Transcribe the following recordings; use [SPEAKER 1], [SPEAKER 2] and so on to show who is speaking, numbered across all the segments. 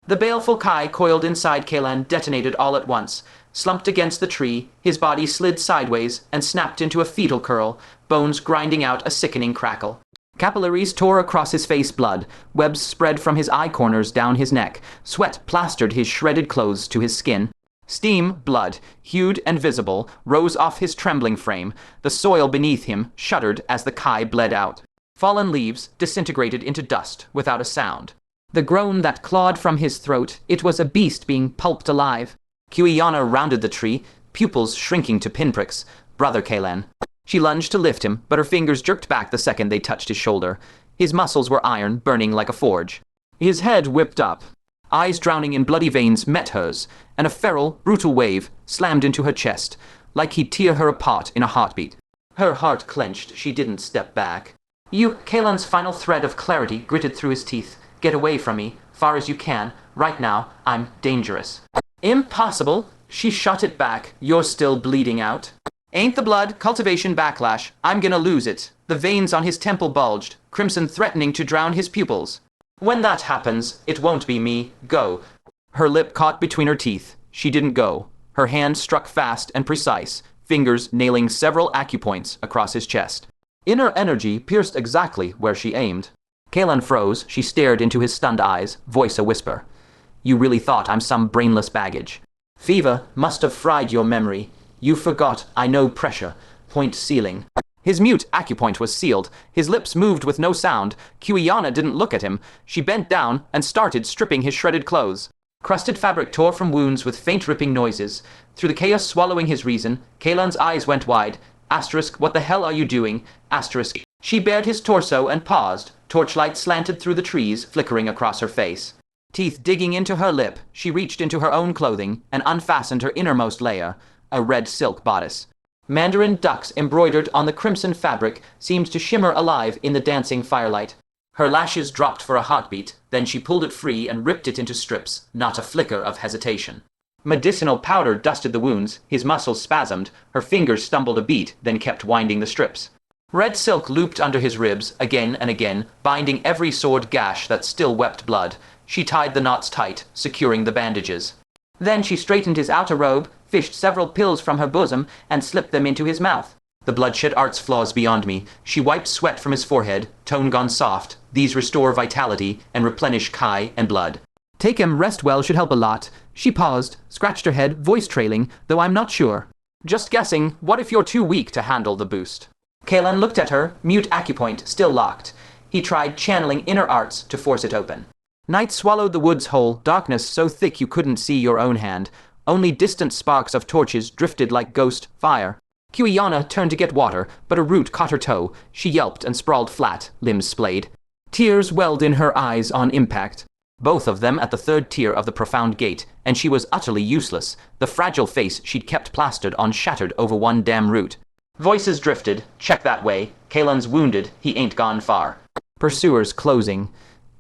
[SPEAKER 1] The baleful Kai coiled inside Kaelan detonated all at once, slumped against the tree, his body slid sideways and snapped into a fetal curl, bones grinding out a sickening crackle. Capillaries tore across his face blood, webs spread from his eye corners down his neck, sweat plastered his shredded clothes to his skin. Steam, blood, hued and visible, rose off his trembling frame. The soil beneath him shuddered as the Kai bled out. Fallen leaves disintegrated into dust without a sound. The groan that clawed from his throat, it was a beast being pulped alive. Cui Yana rounded the tree, pupils shrinking to pinpricks. Brother Kaelan. She lunged to lift him, but her fingers jerked back the second they touched his shoulder. His muscles were iron, burning like a forge. His head whipped up. Eyes drowning in bloody veins met hers, and a feral, brutal wave slammed into her chest, like he'd tear her apart in a heartbeat. Her heart clenched. She didn't step back. Kaelan's final thread of clarity gritted through his teeth. Get away from me, far as you can. Right now, I'm dangerous. Impossible. She shot it back. You're still bleeding out. Ain't the blood, cultivation, backlash. I'm gonna lose it. The veins on his temple bulged, crimson threatening to drown his pupils. When that happens, it won't be me. Go. Her lip caught between her teeth. She didn't go. Her hand struck fast and precise, fingers nailing several acupoints across his chest. Inner energy pierced exactly where she aimed. Kaelan froze. She stared into his stunned eyes, voice a whisper. You really thought I'm some brainless baggage. Fever must have fried your memory. You forgot I know pressure. Point sealing. His mute acupoint was sealed. His lips moved with no sound. Cui Yana didn't look at him. She bent down and started stripping his shredded clothes. Crusted fabric tore from wounds with faint ripping noises. Through the chaos swallowing his reason, Kaelan's eyes went wide. Asterisk, what the hell are you doing? Asterisk. She bared his torso and paused. Torchlight slanted through the trees, flickering across her face. Teeth digging into her lip, she reached into her own clothing and unfastened her innermost layer, a red silk bodice. Mandarin ducks embroidered on the crimson fabric seemed to shimmer alive in the dancing firelight. Her lashes dropped for a heartbeat, then she pulled it free and ripped it into strips, not a flicker of hesitation. Medicinal powder dusted the wounds, his muscles spasmed, her fingers stumbled a beat, then kept winding the strips. Red silk looped under his ribs, again and again, binding every sword gash that still wept blood. She tied the knots tight, securing the bandages. Then she straightened his outer robe, fished several pills from her bosom, and slipped them into his mouth. The Bloodshed Art's flaws beyond me. She wiped sweat from his forehead, tone gone soft. These restore vitality and replenish Kai and blood. Take him, rest well should help a lot. She paused, scratched her head, voice trailing, though I'm not sure. Just guessing, what if you're too weak to handle the boost? Kaelan looked at her, mute acupoint still locked. He tried channeling inner arts to force it open. Night swallowed the woods whole, darkness so thick you couldn't see your own hand. Only distant sparks of torches drifted like ghost fire. Cui Yana turned to get water, but a root caught her toe. She yelped and sprawled flat, limbs splayed. Tears welled in her eyes on impact. Both of them at the third tier of the profound gate, and she was utterly useless. The fragile face she'd kept plastered on shattered over one damn root. Voices drifted. Check that way. Kaelan's wounded. He ain't gone far. Pursuers closing.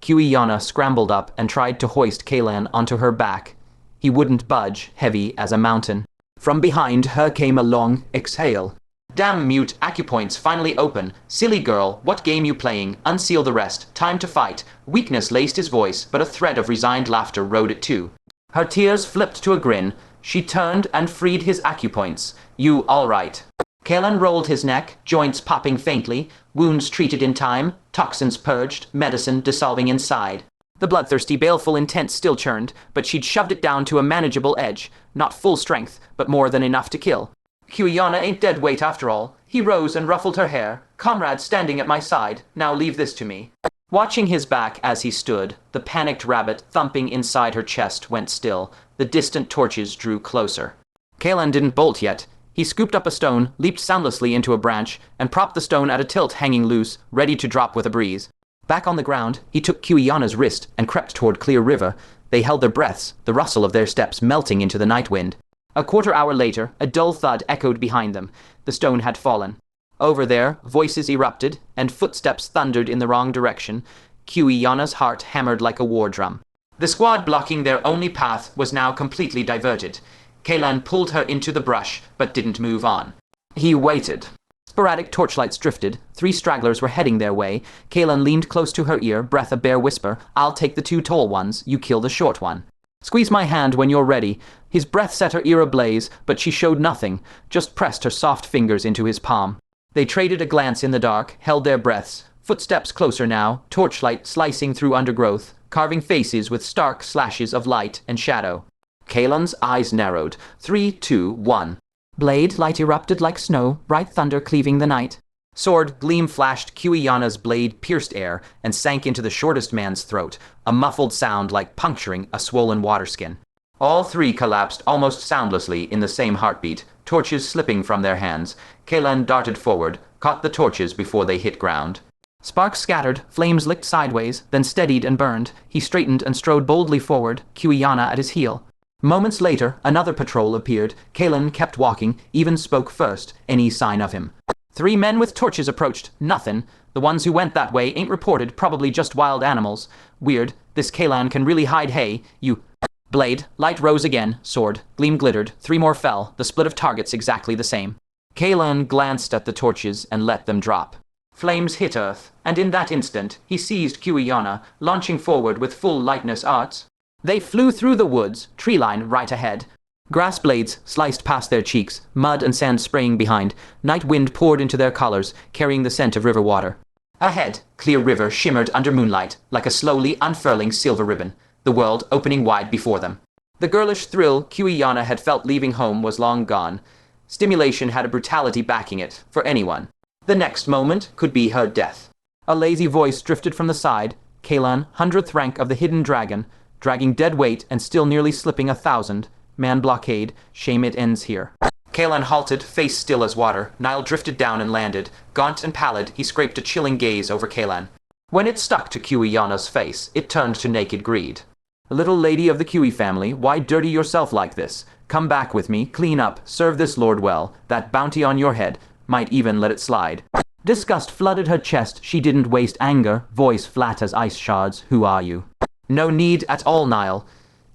[SPEAKER 1] Cui Yana scrambled up and tried to hoist Kaelan onto her back. He wouldn't budge, heavy as a mountain. From behind her came a long exhale. Damn mute, acupoints finally open. Silly girl, what game you playing? Unseal the rest. Time to fight. Weakness laced his voice, but a thread of resigned laughter rode it too. Her tears flipped to a grin. She turned and freed his acupoints. You all right? Kaelan rolled his neck, joints popping faintly, wounds treated in time, toxins purged, medicine dissolving inside. The bloodthirsty, baleful intent still churned, but she'd shoved it down to a manageable edge, not full strength, but more than enough to kill. Cui Yana ain't dead weight after all. He rose and ruffled her hair. Comrade standing at my side, now leave this to me. Watching his back as he stood, the panicked rabbit thumping inside her chest went still. The distant torches drew closer. Kaelan didn't bolt yet. He scooped up a stone, leaped soundlessly into a branch, and propped the stone at a tilt hanging loose, ready to drop with a breeze. Back on the ground, he took Cui Yana's wrist and crept toward Clear River. They held their breaths, the rustle of their steps melting into the night wind. A quarter hour later, a dull thud echoed behind them. The stone had fallen. Over there, voices erupted, and footsteps thundered in the wrong direction. Cui Yana's heart hammered like a war drum. The squad blocking their only path was now completely diverted. Kaelan pulled her into the brush, but didn't move on. He waited. Sporadic torchlights drifted. 3 stragglers were heading their way. Kaelan leaned close to her ear, breath a bare whisper. "I'll take the 2 tall ones, you kill the short one. Squeeze my hand when you're ready." His breath set her ear ablaze, but she showed nothing, just pressed her soft fingers into his palm. They traded a glance in the dark, held their breaths. Footsteps closer now, torchlight slicing through undergrowth, carving faces with stark slashes of light and shadow. Kaelan's eyes narrowed. 3, 2, 1. Blade, light erupted like snow, bright thunder cleaving the night. Sword, gleam flashed. Cui Yana's blade pierced air and sank into the shortest man's throat, a muffled sound like puncturing a swollen waterskin. All 3 collapsed almost soundlessly in the same heartbeat, torches slipping from their hands. Kaelan darted forward, caught the torches before they hit ground. Sparks scattered, flames licked sideways, then steadied and burned. He straightened and strode boldly forward, Cui Yana at his heel. Moments later, another patrol appeared. Kaelan kept walking, even spoke first, any sign of him. 3 men with torches approached. Nothing. The ones who went that way ain't reported, probably just wild animals. Weird. This Kaelan can really hide hay. You... Blade. Light rose again. Sword. Gleam glittered. 3 more fell. The split of targets exactly the same. Kaelan glanced at the torches and let them drop. Flames hit earth, and in that instant, he seized Cui Yana, launching forward with full lightness arts. They flew through the woods, tree line right ahead. Grass blades sliced past their cheeks, mud and sand spraying behind. Night wind poured into their collars, carrying the scent of river water. Ahead, clear river shimmered under moonlight, like a slowly unfurling silver ribbon, the world opening wide before them. The girlish thrill Cui Yana had felt leaving home was long gone. Stimulation had a brutality backing it, for anyone. The next moment could be her death. A lazy voice drifted from the side. Kaelan, 100th rank of the hidden dragon, dragging dead weight and still nearly slipping 1,000. Man blockade, shame it ends here. Kaelan halted, face still as water. Nihil drifted down and landed. Gaunt and pallid, he scraped a chilling gaze over Kaelan. When it stuck to Cui Yana's face, it turned to naked greed. "Little lady of the Cui family, why dirty yourself like this? Come back with me, clean up, serve this lord well. That bounty on your head, might even let it slide." Disgust flooded her chest. She didn't waste anger, voice flat as ice shards. "Who are you?" "No need at all, Nihil."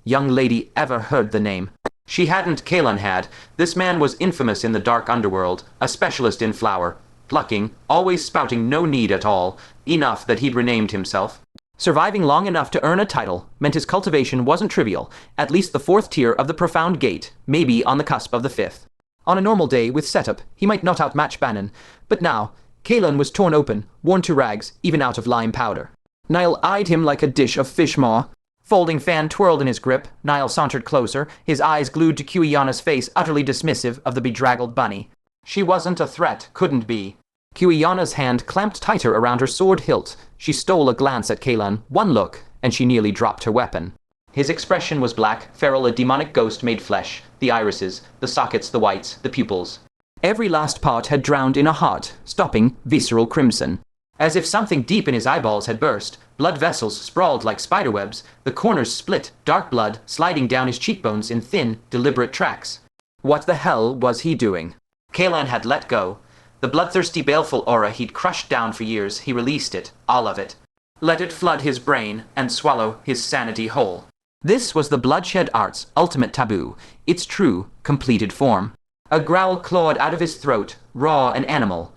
[SPEAKER 1] Young lady ever heard the name. She hadn't, Kaelan had. This man was infamous in the dark underworld, a specialist in flower. Plucking, always spouting no need at all. Enough that he'd renamed himself. Surviving long enough to earn a title meant his cultivation wasn't trivial, at least the 4th tier of the profound gate, maybe on the cusp of the 5th. On a normal day, with setup, he might not outmatch Bannon, but now, Kaelan was torn open, worn to rags, even out of lime powder. Nihil eyed him like a dish of fish maw. Folding fan twirled in his grip. Nihil sauntered closer, his eyes glued to Cui Yana's face, utterly dismissive of the bedraggled bunny. She wasn't a threat, couldn't be. Cui Yana's hand clamped tighter around her sword hilt. She stole a glance at Kaelan, one look, and she nearly dropped her weapon. His expression was black, feral, a demonic ghost made flesh. The irises, the sockets, the whites, the pupils. Every last part had drowned in a heart, stopping visceral crimson. As if something deep in his eyeballs had burst, blood vessels sprawled like spiderwebs, the corners split, dark blood sliding down his cheekbones in thin, deliberate tracks. What the hell was he doing? Kaelan had let go. The bloodthirsty baleful aura he'd crushed down for years, he released it, all of it. Let it flood his brain and swallow his sanity whole. This was the Bloodshed Art's ultimate taboo, its true, completed form. A growl clawed out of his throat, raw and animal.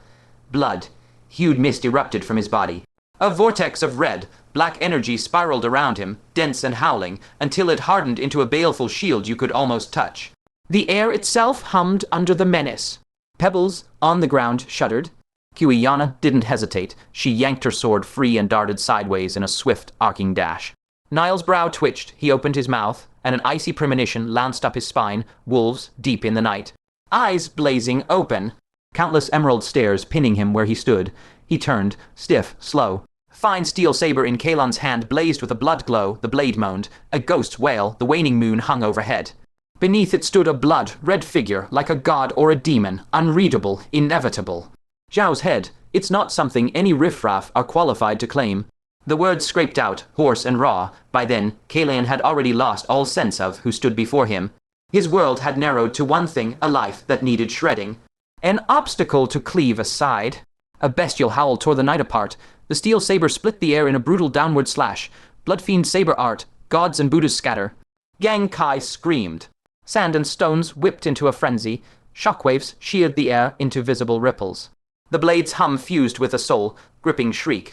[SPEAKER 1] Blood. Hued mist erupted from his body. A vortex of red, black energy spiraled around him, dense and howling, until it hardened into a baleful shield you could almost touch. The air itself hummed under the menace. Pebbles, on the ground, shuddered. Cui Yana didn't hesitate. She yanked her sword free and darted sideways in a swift, arcing dash. Nihil's brow twitched. He opened his mouth, and an icy premonition lanced up his spine, wolves deep in the night. Eyes blazing open. Countless emerald stares pinning him where he stood. He turned, stiff, slow. Fine steel saber in Kaelan's hand blazed with a blood glow, the blade moaned. A ghost wail, the waning moon hung overhead. Beneath it stood a blood, red figure, like a god or a demon, unreadable, inevitable. Zhao's head, it's not something any riffraff are qualified to claim. The words scraped out, hoarse and raw. By then, Kaelan had already lost all sense of who stood before him. His world had narrowed to one thing, a life that needed shredding. An obstacle to cleave aside. A bestial howl tore the night apart. The steel saber split the air in a brutal downward slash. Bloodfiend saber art, gods and Buddhas scatter. Gang Kai screamed. Sand and stones whipped into a frenzy. Shockwaves sheared the air into visible ripples. The blade's hum fused with a soul, gripping shriek.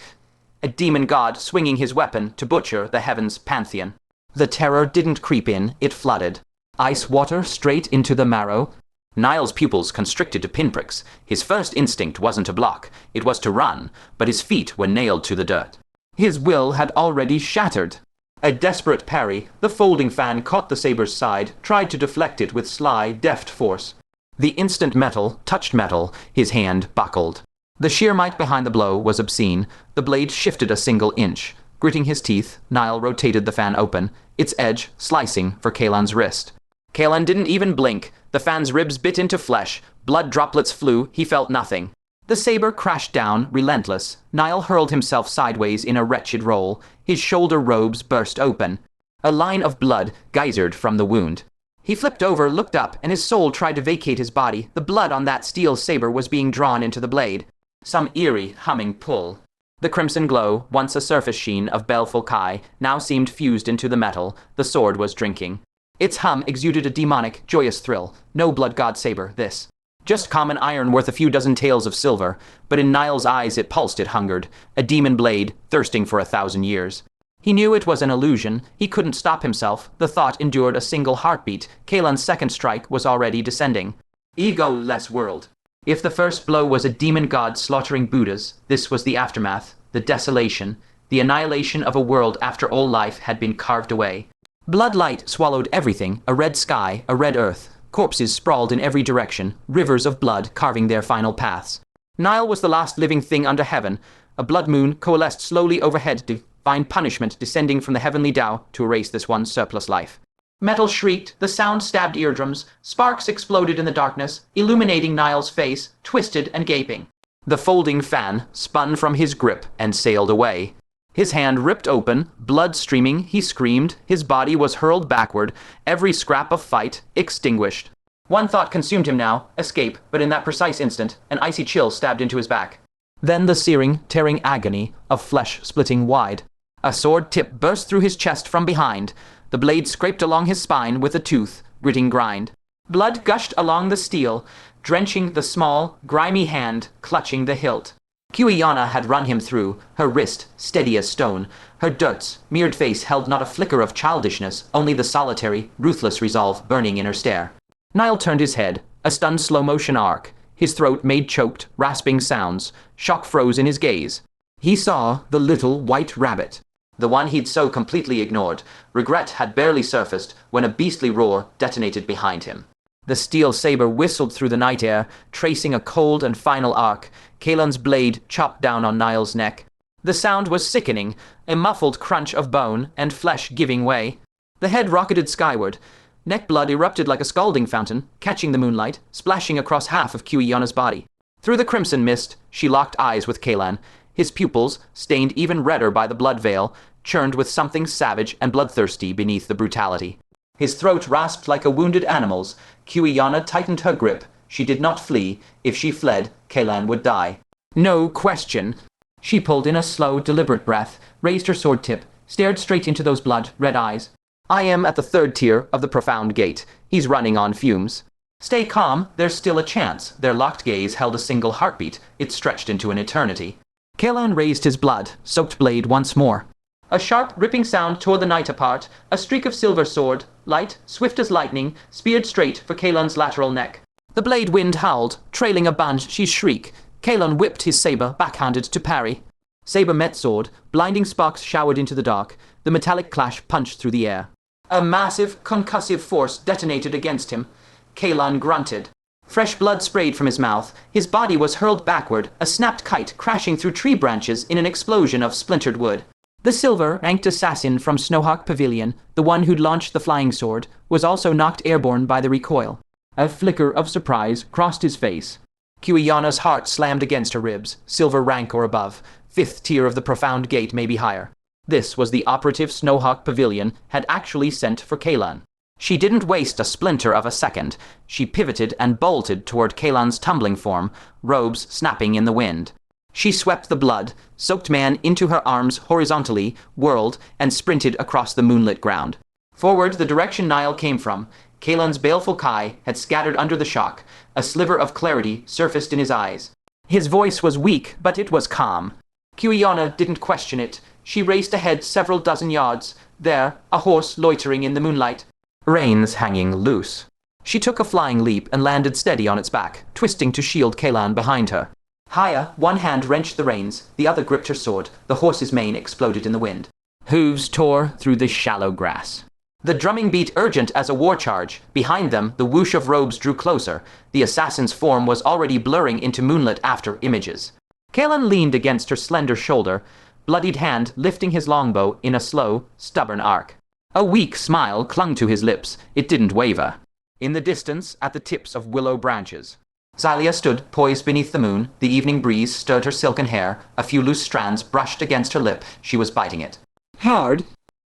[SPEAKER 1] A demon god swinging his weapon to butcher the heavens' pantheon. The terror didn't creep in, it flooded. Ice water straight into the marrow. Nihil's pupils constricted to pinpricks. His first instinct wasn't to block, it was to run, but his feet were nailed to the dirt. His will had already shattered. A desperate parry, the folding fan caught the saber's side, tried to deflect it with sly, deft force. The instant metal touched metal, his hand buckled. The sheer might behind the blow was obscene. The blade shifted a single inch. Gritting his teeth, Nihil rotated the fan open, its edge slicing for Kaelan's wrist. Kaelan didn't even blink. The fan's ribs bit into flesh. Blood droplets flew. He felt nothing. The saber crashed down, relentless. Nihil hurled himself sideways in a wretched roll. His shoulder robes burst open. A line of blood geysered from the wound. He flipped over, looked up, and his soul tried to vacate his body. The blood on that steel saber was being drawn into the blade. Some eerie, humming pull. The crimson glow, once a surface sheen of baleful Kai, now seemed fused into the metal. The sword was drinking. Its hum exuded a demonic, joyous thrill. No blood god saber, this. Just common iron worth a few dozen taels of silver, but in Nihil's eyes it pulsed, it hungered. A demon blade, thirsting for 1,000 years. He knew it was an illusion. He couldn't stop himself. The thought endured a single heartbeat. Kaelan's second strike was already descending. Ego-less world. If the first blow was a demon god slaughtering Buddhas, this was the aftermath, the desolation, the annihilation of a world after all life had been carved away. Blood light swallowed everything, a red sky, a red earth. Corpses sprawled in every direction, rivers of blood carving their final paths. Nihil was the last living thing under heaven. A blood moon coalesced slowly overhead, divine punishment descending from the heavenly Tao to erase this one surplus life. Metal shrieked, the sound stabbed eardrums, sparks exploded in the darkness, illuminating Nihil's face, twisted and gaping. The folding fan spun from his grip and sailed away. His hand ripped open, blood streaming, he screamed, his body was hurled backward, every scrap of fight extinguished. One thought consumed him now, escape, but in that precise instant, an icy chill stabbed into his back. Then the searing, tearing agony of flesh splitting wide. A sword tip burst through his chest from behind. The blade scraped along his spine with a tooth, gritting grind. Blood gushed along the steel, drenching the small, grimy hand clutching the hilt. Cui Yana had run him through, her wrist steady as stone. Her dirt's mirrored face held not a flicker of childishness, only the solitary, ruthless resolve burning in her stare. Nihil turned his head, a stunned slow-motion arc. His throat made choked, rasping sounds. Shock froze in his gaze. He saw the little white rabbit, the one he'd so completely ignored. Regret had barely surfaced when a beastly roar detonated behind him. The steel saber whistled through the night air, tracing a cold and final arc. Kaelan's blade chopped down on Nihil's neck. The sound was sickening, a muffled crunch of bone and flesh giving way. The head rocketed skyward. Neck blood erupted like a scalding fountain, catching the moonlight, splashing across half of Cui Yana's body. Through the crimson mist, she locked eyes with Kaelan. His pupils, stained even redder by the blood veil, churned with something savage and bloodthirsty beneath the brutality. His throat rasped like a wounded animal's. Cui Yana tightened her grip. She did not flee. If she fled, Kaelan would die. No question. She pulled in a slow, deliberate breath, raised her sword tip, stared straight into those blood-red eyes. I am at the third tier of the profound gate. He's running on fumes. Stay calm, there's still a chance. Their locked gaze held a single heartbeat. It stretched into an eternity. Kaelan raised his blood-soaked blade once more. A sharp, ripping sound tore the night apart. A streak of silver sword, light, swift as lightning, speared straight for Kaelan's lateral neck. The blade wind howled, trailing a banshee's shriek. Kaelan whipped his saber, backhanded to parry. Saber met sword, blinding sparks showered into the dark. The metallic clash punched through the air. A massive, concussive force detonated against him. Kaelan grunted. Fresh blood sprayed from his mouth. His body was hurled backward, a snapped kite crashing through tree branches in an explosion of splintered wood. The silver-ranked assassin from Snowhawk Pavilion, the one who'd launched the flying sword, was also knocked airborne by the recoil. A flicker of surprise crossed his face. Cui Yana's heart slammed against her ribs, silver rank or above. 5th tier of the profound gate, maybe higher. This was the operative Snowhawk Pavilion had actually sent for Kaelan. She didn't waste a splinter of a second. She pivoted and bolted toward Kaelan's tumbling form, robes snapping in the wind. She swept the blood-soaked man into her arms horizontally, whirled, and sprinted across the moonlit ground. Forward, the direction Nihil came from, Kaelan's baleful Kai had scattered under the shock. A sliver of clarity surfaced in his eyes. His voice was weak, but it was calm. Cui Yana didn't question it. She raced ahead several dozen yards. There, a horse loitering in the moonlight, reins hanging loose. She took a flying leap and landed steady on its back, twisting to shield Kaelan behind her. Haya, one hand wrenched the reins, the other gripped her sword. The horse's mane exploded in the wind. Hooves tore through the shallow grass. The drumming beat urgent as a war charge. Behind them, the whoosh of robes drew closer. The assassin's form was already blurring into moonlit after images. Kaelan leaned against her slender shoulder, bloodied hand lifting his longbow in a slow, stubborn arc. A weak smile clung to his lips. It didn't waver. In the distance, at the tips of willow branches, Xylia stood poised beneath the moon. The evening breeze stirred her silken hair. A few loose strands brushed against her lip. She was biting it hard.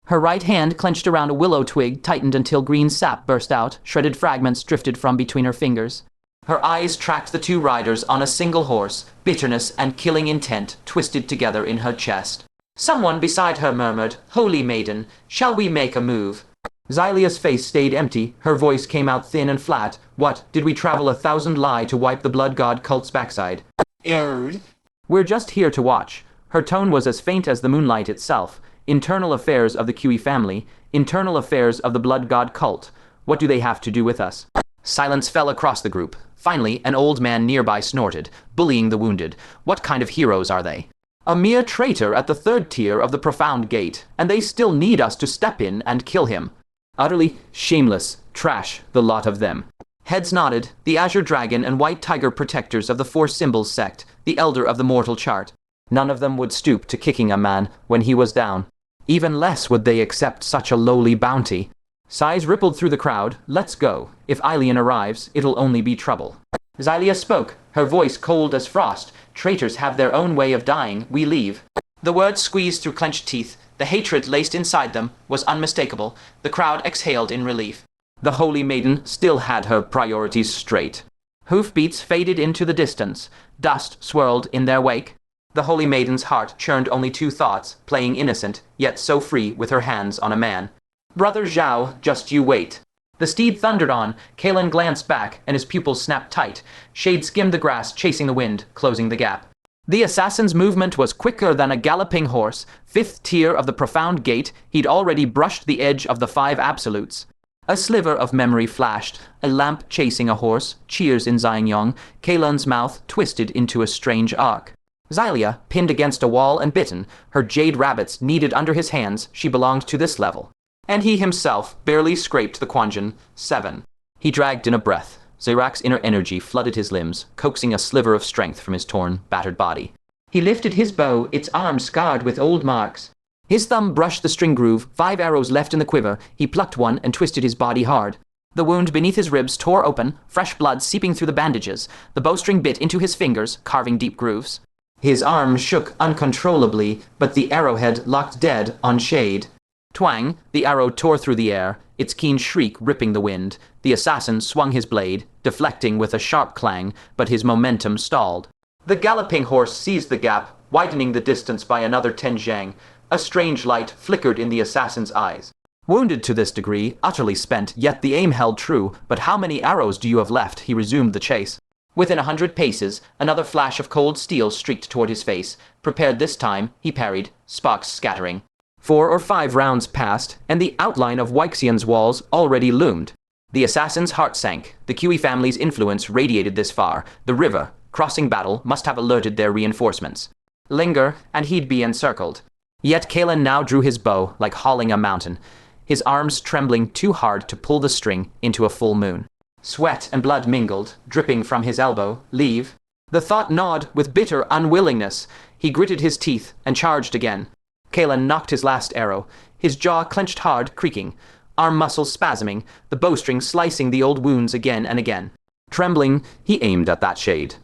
[SPEAKER 1] Her right hand clenched around a willow twig, tightened until green sap burst out. Shredded fragments drifted from between her fingers. Her eyes tracked the two riders on a single horse. Bitterness and killing intent twisted together in her chest. Someone beside her murmured, "Holy maiden, shall we make a move?" Xylia's face stayed empty. Her voice came out thin and flat. "What, did we travel 1,000 lie to wipe the blood god cult's backside?" "We're just here to watch." Her tone was as faint as the moonlight itself. Internal affairs of the Cui family, internal affairs of the blood god cult. What do they have to do with us? Silence fell across the group. Finally, an old man nearby snorted, bullying the wounded. What kind of heroes are they? A mere traitor at the 3rd tier of the profound gate, and they still need us to step in and kill him. Utterly shameless trash, the lot of them. Heads nodded, the azure dragon and white tiger protectors of the Four Symbols sect, the elder of the mortal chart. None of them would stoop to kicking a man when he was down. Even less would they accept such a lowly bounty. Sighs rippled through the crowd. "Let's go. If Aelian arrives, it'll only be trouble." Xylia spoke, her voice cold as frost. "Traitors have their own way of dying. We leave." The words squeezed through clenched teeth. The hatred laced inside them was unmistakable. The crowd exhaled in relief. The holy maiden still had her priorities straight. Hoofbeats faded into the distance. Dust swirled in their wake. The holy maiden's heart churned only two thoughts, playing innocent, yet so free with her hands on a man. "Brother Zhao, just you wait." The steed thundered on. Kaelan glanced back, and his pupils snapped tight. Shade skimmed the grass, chasing the wind, closing the gap. The assassin's movement was quicker than a galloping horse. 5th tier of the profound gate, he'd already brushed the edge of the 5 absolutes. A sliver of memory flashed. A lamp chasing a horse, cheers in Xianyong. Kaelan's mouth twisted into a strange arc. Xylia, pinned against a wall and bitten, her jade rabbits kneaded under his hands. She belonged to this level. And he himself barely scraped the Quanjin. 7. He dragged in a breath. Zerak's inner energy flooded his limbs, coaxing a sliver of strength from his torn, battered body. He lifted his bow, its arm scarred with old marks. His thumb brushed the string groove, 5 arrows left in the quiver. He plucked one and twisted his body hard. The wound beneath his ribs tore open, fresh blood seeping through the bandages. The bowstring bit into his fingers, carving deep grooves. His arm shook uncontrollably, but the arrowhead locked dead on Shade. Twang, the arrow tore through the air, its keen shriek ripping the wind. The assassin swung his blade, deflecting with a sharp clang, but his momentum stalled. The galloping horse seized the gap, widening the distance by another 10 zhang. A strange light flickered in the assassin's eyes. Wounded to this degree, utterly spent, yet the aim held true. "But how many arrows do you have left?" He resumed the chase. Within 100 paces, another flash of cold steel streaked toward his face. Prepared this time, he parried, sparks scattering. 4 or 5 rounds passed, and the outline of Weixian's walls already loomed. The assassin's heart sank. The Cui family's influence radiated this far. The river, crossing battle, must have alerted their reinforcements. Linger, and he'd be encircled. Yet Kaelan now drew his bow, like hauling a mountain, his arms trembling too hard to pull the string into a full moon. Sweat and blood mingled, dripping from his elbow. "Leave." The thought gnawed with bitter unwillingness. He gritted his teeth and charged again. Kaelan knocked his last arrow, his jaw clenched hard, creaking, arm muscles spasming, the bowstring slicing the old wounds again and again. Trembling, he aimed at that shade.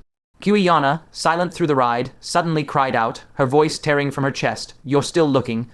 [SPEAKER 1] Cui Yana, silent through the ride, suddenly cried out, her voice tearing from her chest, "You're still looking.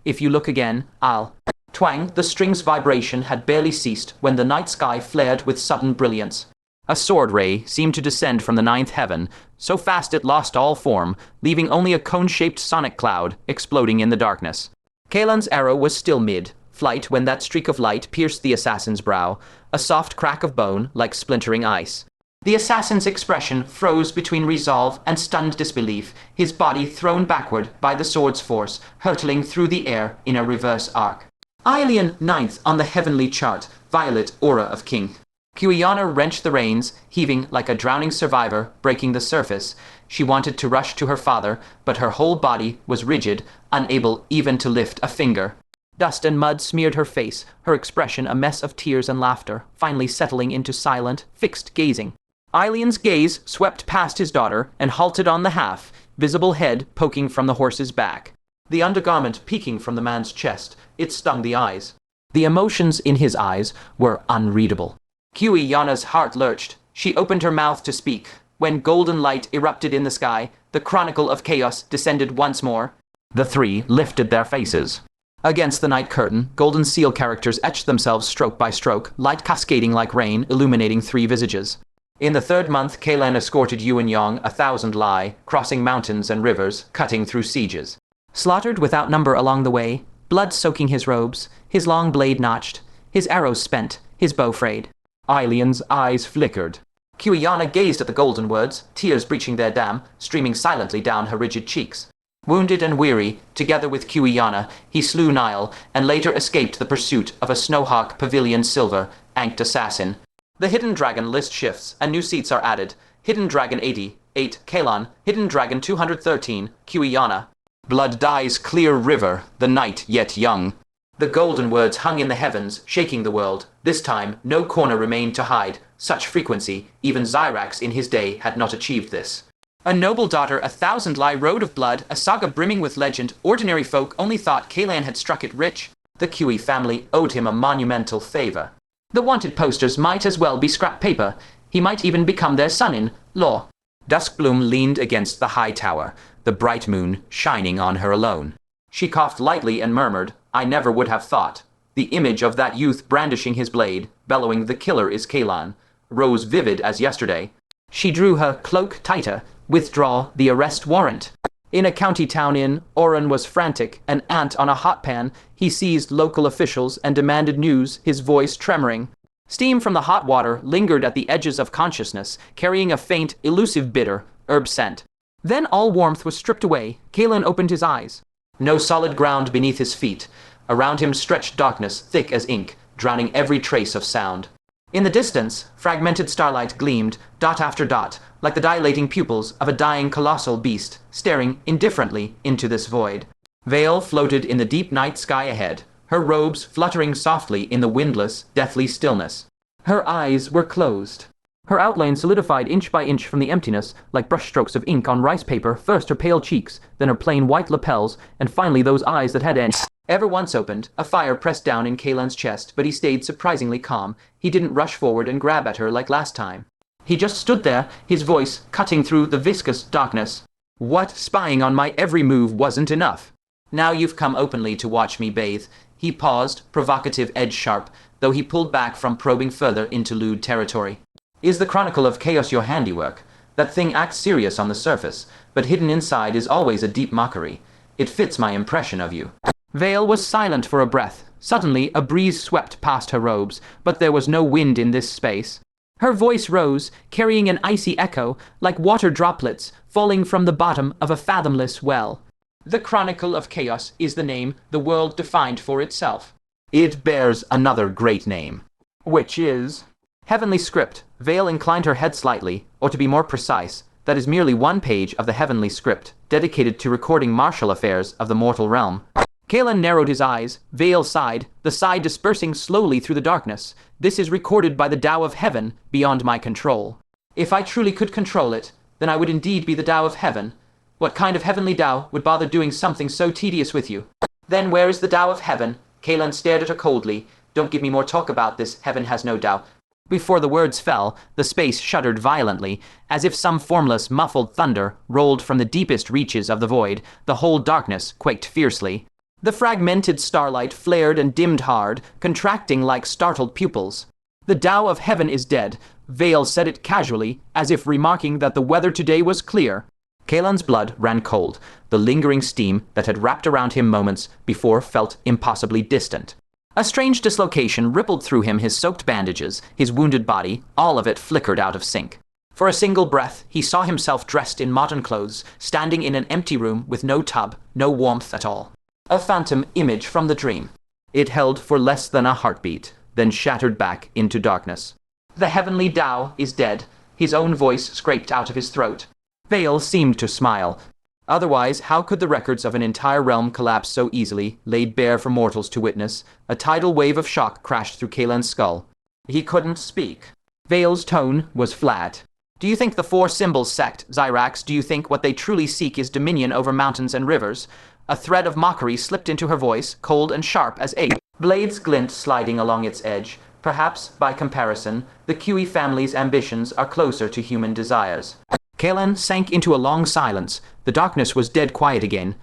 [SPEAKER 1] If you look again, I'll..." Twang, the string's vibration had barely ceased when the night sky flared with sudden brilliance. A sword ray seemed to descend from the 9th heaven, so fast it lost all form, leaving only a cone-shaped sonic cloud exploding in the darkness. Kaelan's arrow was still mid-flight when that streak of light pierced the assassin's brow, a soft crack of bone like splintering ice. The assassin's expression froze between resolve and stunned disbelief, his body thrown backward by the sword's force, hurtling through the air in a reverse arc. Aelian ninth on the heavenly chart, violet aura of king. Cui Yana wrenched the reins, heaving like a drowning survivor breaking the surface. She wanted to rush to her father, but her whole body was rigid, unable even to lift a finger. Dust and mud smeared her face, her expression a mess of tears and laughter, finally settling into silent, fixed gazing. Aelian's gaze swept past his daughter and halted on the half, visible head poking from the horse's back. The undergarment peeking from the man's chest, it stung the eyes. The emotions in his eyes were unreadable. Cui Yana's heart lurched. She opened her mouth to speak. When golden light erupted in the sky, the chronicle of chaos descended once more. The three lifted their faces. Against the night curtain, golden seal characters etched themselves stroke by stroke, light cascading like rain, illuminating three visages. In the third month, Kaelan escorted Yu and Yong 1,000 li, crossing mountains and rivers, cutting through sieges. Slaughtered without number along the way, blood soaking his robes, his long blade notched, his arrows spent, his bow frayed. Aelian's eyes flickered. Cui Yana gazed at the golden words, tears breaching their dam, streaming silently down her rigid cheeks. Wounded and weary, together with Cui Yana, he slew Nihil, and later escaped the pursuit of a Snowhawk Pavilion Silver, anked assassin. The Hidden Dragon list shifts, and new seats are added. Hidden Dragon 80, 8, Kaelan, Hidden Dragon 213, Cui Yana. Blood dyes clear river, the night yet young. The golden words hung in the heavens, shaking the world. This time, no corner remained to hide. Such frequency, even Zyrax in his day had not achieved this. A noble daughter, 1,000 li road of blood, a saga brimming with legend. Ordinary folk only thought Kaelan had struck it rich. The Cui family owed him a monumental favor. The wanted posters might as well be scrap paper. He might even become their son-in-law. Duskbloom leaned against the high tower, the bright moon shining on her alone. She coughed lightly and murmured, "I never would have thought." The image of that youth brandishing his blade, bellowing, "The killer is Kaelan," rose vivid as yesterday. She drew her cloak tighter. "Withdraw the arrest warrant." In a county town inn, Oren was frantic, an ant on a hot pan. He seized local officials and demanded news, his voice tremoring. Steam from the hot water lingered at the edges of consciousness, carrying a faint, elusive bitter, herb scent. Then all warmth was stripped away. Kaelan opened his eyes. No solid ground beneath his feet. Around him stretched darkness, thick as ink, drowning every trace of sound. In the distance, fragmented starlight gleamed, dot after dot, like the dilating pupils of a dying colossal beast, staring indifferently into this void. Vale floated in the deep night sky ahead, her robes fluttering softly in the windless, deathly stillness. Her eyes were closed. Her outline solidified inch by inch from the emptiness, like brushstrokes of ink on rice paper, first her pale cheeks, then her plain white lapels, and finally those eyes that had ever once opened. A fire pressed down in Kaelan's chest, but he stayed surprisingly calm. He didn't rush forward and grab at her like last time. He just stood there, his voice cutting through the viscous darkness. "What? Spying on my every move wasn't enough. Now you've come openly to watch me bathe." He paused, provocative edge sharp, though he pulled back from probing further into lewd territory. "Is the Chronicle of Chaos your handiwork? That thing acts serious on the surface, but hidden inside is always a deep mockery. It fits my impression of you." Vale was silent for a breath. Suddenly, a breeze swept past her robes, but there was no wind in this space. Her voice rose, carrying an icy echo, like water droplets falling from the bottom of a fathomless well. "The Chronicle of Chaos is the name the world defined for itself. It bears another great name, which is..." Heavenly script. Vale inclined her head slightly, or to be more precise, that is merely one page of the heavenly script, dedicated to recording martial affairs of the mortal realm. Kaelan narrowed his eyes. Vale sighed, the sigh dispersing slowly through the darkness. "This is recorded by the Tao of Heaven, beyond my control. If I truly could control it, then I would indeed be the Tao of Heaven. What kind of heavenly Tao would bother doing something so tedious with you?" "Then where is the Tao of Heaven?" Kaelan stared at her coldly. "Don't give me more talk about this. Heaven has no Tao." Before the words fell, the space shuddered violently, as if some formless, muffled thunder rolled from the deepest reaches of the void. The whole darkness quaked fiercely. The fragmented starlight flared and dimmed hard, contracting like startled pupils. "The Tao of Heaven is dead." Vale said it casually, as if remarking that the weather today was clear. Kaelan's blood ran cold. The lingering steam that had wrapped around him moments before felt impossibly distant. A strange dislocation rippled through him, his soaked bandages, his wounded body, all of it flickered out of sync. For a single breath, he saw himself dressed in modern clothes, standing in an empty room with no tub, no warmth at all. A phantom image from the dream. It held for less than a heartbeat, then shattered back into darkness. The heavenly Tao is dead, his own voice scraped out of his throat. Vale seemed to smile. Otherwise, how could the records of an entire realm collapse so easily, laid bare for mortals to witness? A tidal wave of shock crashed through Kaelan's skull. He couldn't speak. Vale's tone was flat. Do you think the Four Symbols sect, Zyrax, do you think what they truly seek is dominion over mountains and rivers? A thread of mockery slipped into her voice, cold and sharp as ache. Blades glint sliding along its edge. Perhaps, by comparison, the Cui family's ambitions are closer to human desires. Kaelan sank into a long silence. The darkness was dead quiet again.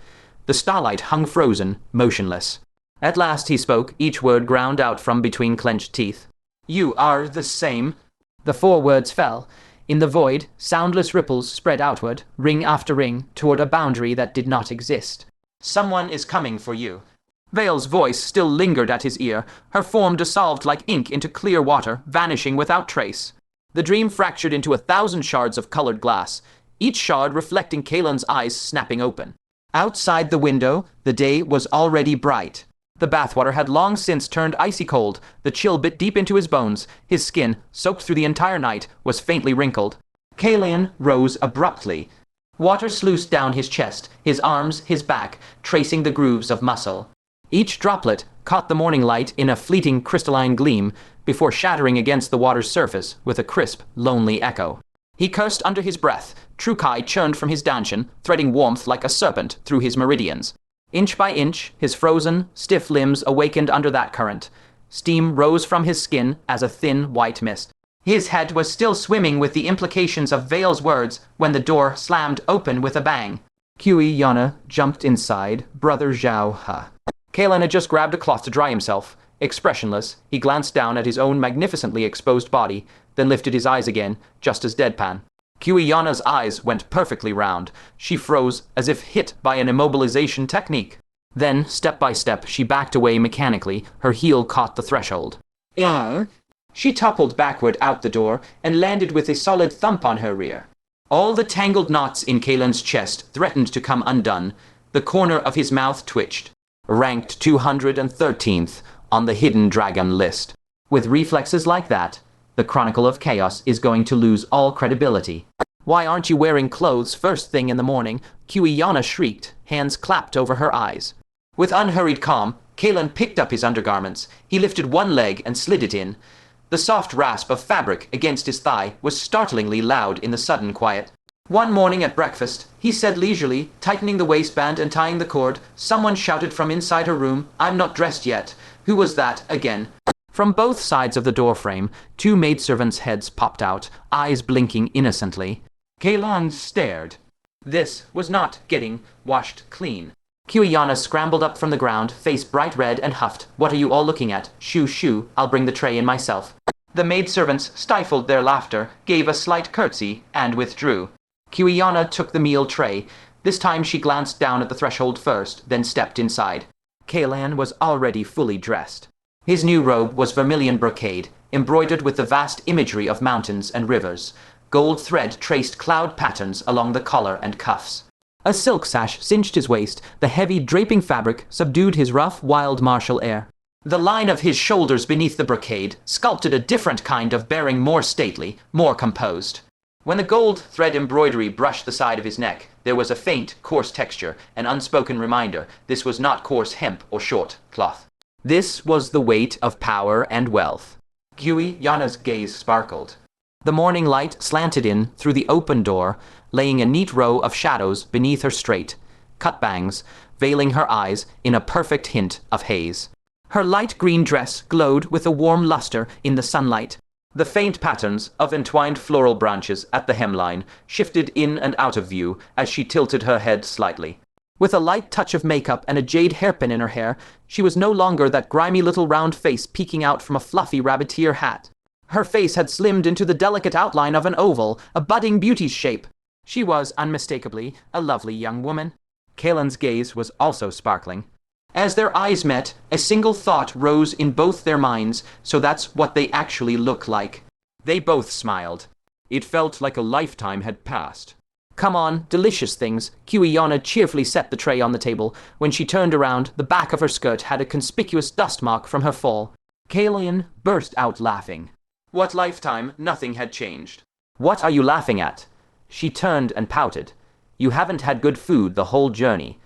[SPEAKER 1] The starlight hung frozen, motionless. At last he spoke, each word ground out from between clenched teeth. You are the same. The 4 words fell. In the void, soundless ripples spread outward, ring after ring, toward a boundary that did not exist. Someone is coming for you. Vale's voice still lingered at his ear, her form dissolved like ink into clear water, vanishing without trace. The dream fractured into 1,000 shards of colored glass, each shard reflecting Kaelan's eyes snapping open. Outside the window, the day was already bright. The bathwater had long since turned icy cold, the chill bit deep into his bones, his skin, soaked through the entire night, was faintly wrinkled. Kaelan rose abruptly. Water sluiced down his chest, his arms, his back, tracing the grooves of muscle. Each droplet caught the morning light in a fleeting crystalline gleam, before shattering against the water's surface with a crisp, lonely echo. He cursed under his breath. True Kai churned from his dantian, threading warmth like a serpent through his meridians. Inch by inch, his frozen, stiff limbs awakened under that current. Steam rose from his skin as a thin white mist. His head was still swimming with the implications of Vale's words when the door slammed open with a bang. Cui Yana jumped inside, Brother Zhao Ha. Kaelan had just grabbed a cloth to dry himself. Expressionless, he glanced down at his own magnificently exposed body, then lifted his eyes again, just as deadpan. Cui Yana's eyes went perfectly round. She froze as if hit by an immobilization technique. Then, step by step, she backed away mechanically, her heel caught the threshold. She toppled backward out the door and landed with a solid thump on her rear. All the tangled knots in Kaelan's chest threatened to come undone. The corner of his mouth twitched. Ranked 213th on the hidden dragon list. With reflexes like that, the Chronicle of Chaos is going to lose all credibility. Why aren't you wearing clothes first thing in the morning? Cui Yana shrieked, hands clapped over her eyes. With unhurried calm, Kaelan picked up his undergarments. He lifted one leg and slid it in. The soft rasp of fabric against his thigh was startlingly loud in the sudden quiet. One morning at breakfast, he said leisurely, tightening the waistband and tying the cord, someone shouted from inside her room, "I'm not dressed yet." Who was that, again? From both sides of the doorframe, 2 maidservants' heads popped out, eyes blinking innocently. Kaelan stared. This was not getting washed clean. Cui Yana scrambled up from the ground, face bright red, and huffed, "What are you all looking at? Shoo, shoo, I'll bring the tray in myself." The maidservants stifled their laughter, gave a slight curtsy, and withdrew. Cui Yana took the meal tray. This time she glanced down at the threshold first, then stepped inside. Kaelan was already fully dressed. His new robe was vermilion brocade, embroidered with the vast imagery of mountains and rivers. Gold thread traced cloud patterns along the collar and cuffs. A silk sash cinched his waist. The heavy, draping fabric subdued his rough, wild martial air. The line of his shoulders beneath the brocade sculpted a different kind of bearing, more stately, more composed. When the gold thread embroidery brushed the side of his neck, there was a faint, coarse texture, an unspoken reminder this was not coarse hemp or short cloth. This was the weight of power and wealth. Cui Yana's gaze sparkled. The morning light slanted in through the open door, laying a neat row of shadows beneath her straight, cut bangs, veiling her eyes in a perfect hint of haze. Her light green dress glowed with a warm luster in the sunlight. The faint patterns of entwined floral branches at the hemline shifted in and out of view as she tilted her head slightly. With a light touch of makeup and a jade hairpin in her hair, she was no longer that grimy little round face peeking out from a fluffy rabbiteer hat. Her face had slimmed into the delicate outline of an oval, a budding beauty's shape. She was, unmistakably, a lovely young woman. Kaelan's gaze was also sparkling. As their eyes met, a single thought rose in both their minds, so that's what they actually look like. They both smiled.
[SPEAKER 2] It felt like a lifetime had passed.
[SPEAKER 1] Come on, delicious things. Cui Yana cheerfully set the tray on the table. When she turned around, the back of her skirt had a conspicuous dust mark from her fall. Kaelan burst out laughing.
[SPEAKER 2] What lifetime? Nothing had changed.
[SPEAKER 1] What are you laughing at? She turned and pouted. You haven't had good food the whole journey.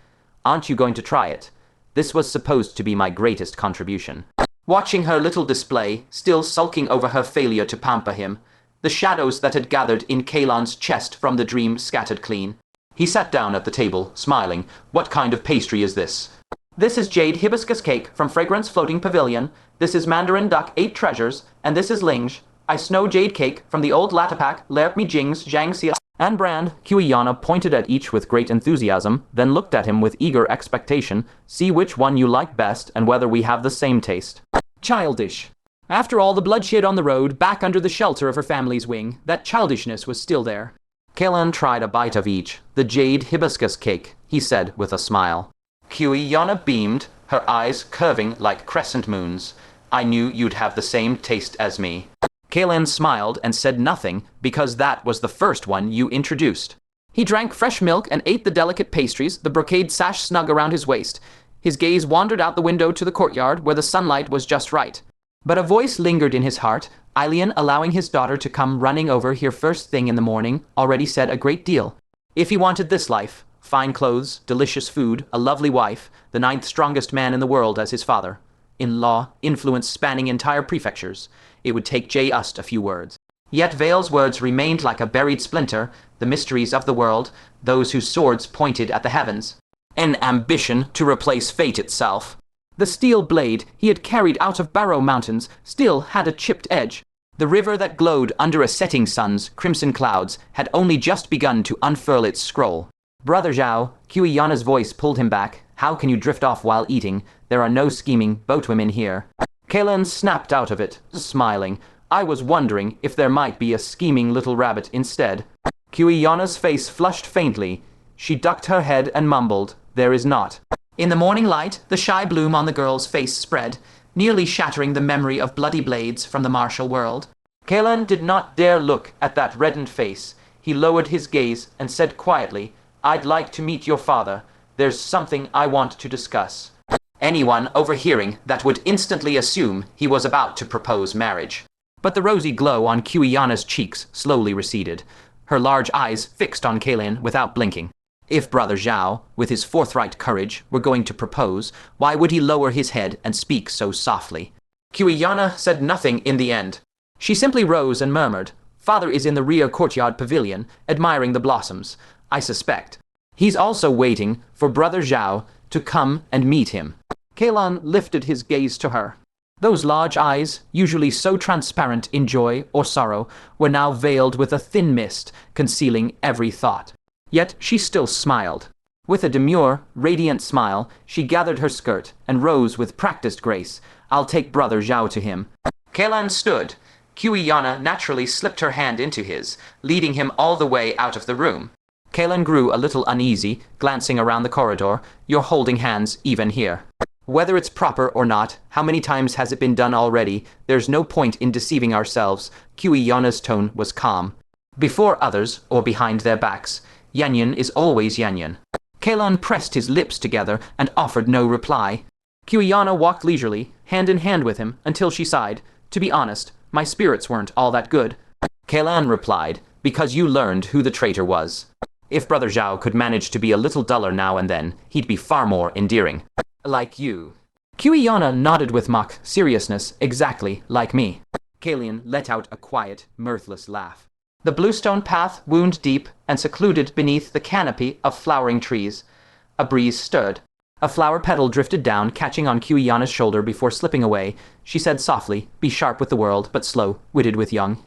[SPEAKER 1] Aren't you going to try it? This was supposed to be my greatest contribution. Watching her little display, still sulking over her failure to pamper him, the shadows that had gathered in Kaelan's chest from the dream scattered clean.
[SPEAKER 2] He sat down at the table, smiling. What kind of pastry is this?
[SPEAKER 1] This is jade hibiscus cake from Fragrance Floating Pavilion. This is mandarin duck 8 treasures. And this is linge, I snow jade cake from the old Latapak, Lerp Mi Jings, Zhang Xia, and brand. Cui Yana pointed at each with great enthusiasm, then looked at him with eager expectation. See which one you like best and whether we have the same taste. Childish. After all the bloodshed on the road, back under the shelter of her family's wing, that childishness was still there. Kaelan tried a bite of each. The jade hibiscus cake, he said with a smile.
[SPEAKER 2] Cui Yana beamed, her eyes curving like crescent moons. I knew you'd have the same taste as me.
[SPEAKER 1] Kaelan smiled and said nothing, because that was the first one you introduced. He drank fresh milk and ate the delicate pastries, the brocade sash snug around his waist. His gaze wandered out the window to the courtyard, where the sunlight was just right. But a voice lingered in his heart. Aelian, allowing his daughter to come running over here first thing in the morning, already said a great deal. If he wanted this life, fine clothes, delicious food, a lovely wife, the 9th strongest man in the world as his father, in law, influence spanning entire prefectures, it would take just a few words. Yet Vale's words remained like a buried splinter, the mysteries of the world, those whose swords pointed at the heavens. An ambition to replace fate itself. The steel blade he had carried out of Barrow Mountains still had a chipped edge. The river that glowed under a setting sun's crimson clouds had only just begun to unfurl its scroll. Brother Zhao, Cui Yana's voice pulled him back. How can you drift off while eating? There are no scheming boatwomen here. Kaelan snapped out of it, smiling. I was wondering if there might be a scheming little rabbit instead. Cui Yana's face flushed faintly. She ducked her head and mumbled, There is not. In the morning light, the shy bloom on the girl's face spread, nearly shattering the memory of bloody blades from the martial world. Kaelan did not dare look at that reddened face. He lowered his gaze and said quietly, I'd like to meet your father. There's something I want to discuss. Anyone overhearing that would instantly assume he was about to propose marriage. But the rosy glow on Cui Yana's cheeks slowly receded, her large eyes fixed on Kaelan without blinking. If Brother Zhao, with his forthright courage, were going to propose, why would he lower his head and speak so softly? Cui Yana said nothing in the end. She simply rose and murmured, Father is in the rear courtyard pavilion, admiring the blossoms, I suspect. He's also waiting for Brother Zhao to come and meet him. Kaelan lifted his gaze to her. Those large eyes, usually so transparent in joy or sorrow, were now veiled with a thin mist, concealing every thought. Yet she still smiled. With a demure, radiant smile, she gathered her skirt and rose with practiced grace. I'll take Brother Zhao to him. Kaelan stood. Cui Yana naturally slipped her hand into his, leading him all the way out of the room. Kaelan grew a little uneasy, glancing around the corridor. You're holding hands even here. Whether it's proper or not, how many times has it been done already? There's no point in deceiving ourselves. Cui Yana's tone was calm. Before others, or behind their backs, Yanyan is always Yanyan. Kaelan pressed his lips together and offered no reply. Cui Yana walked leisurely, hand in hand with him, until she sighed. To be honest, my spirits weren't all that good. Kaelan replied, because you learned who the traitor was. If Brother Zhao could manage to be a little duller now and then, he'd be far more endearing. Like you. Cui Yana nodded with mock seriousness, exactly like me. Kaelan let out a quiet, mirthless laugh. The bluestone path wound deep and secluded beneath the canopy of flowering trees. A breeze stirred. A flower petal drifted down, catching on Cui Yana's shoulder before slipping away. She said softly, be sharp with the world, but slow-witted with young.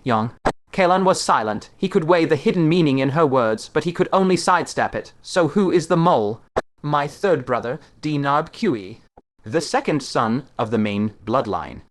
[SPEAKER 1] Kaelan was silent. He could weigh the hidden meaning in her words, but he could only sidestep it. So who is the mole? My third brother, Dinarb Cui, the second son of the main bloodline.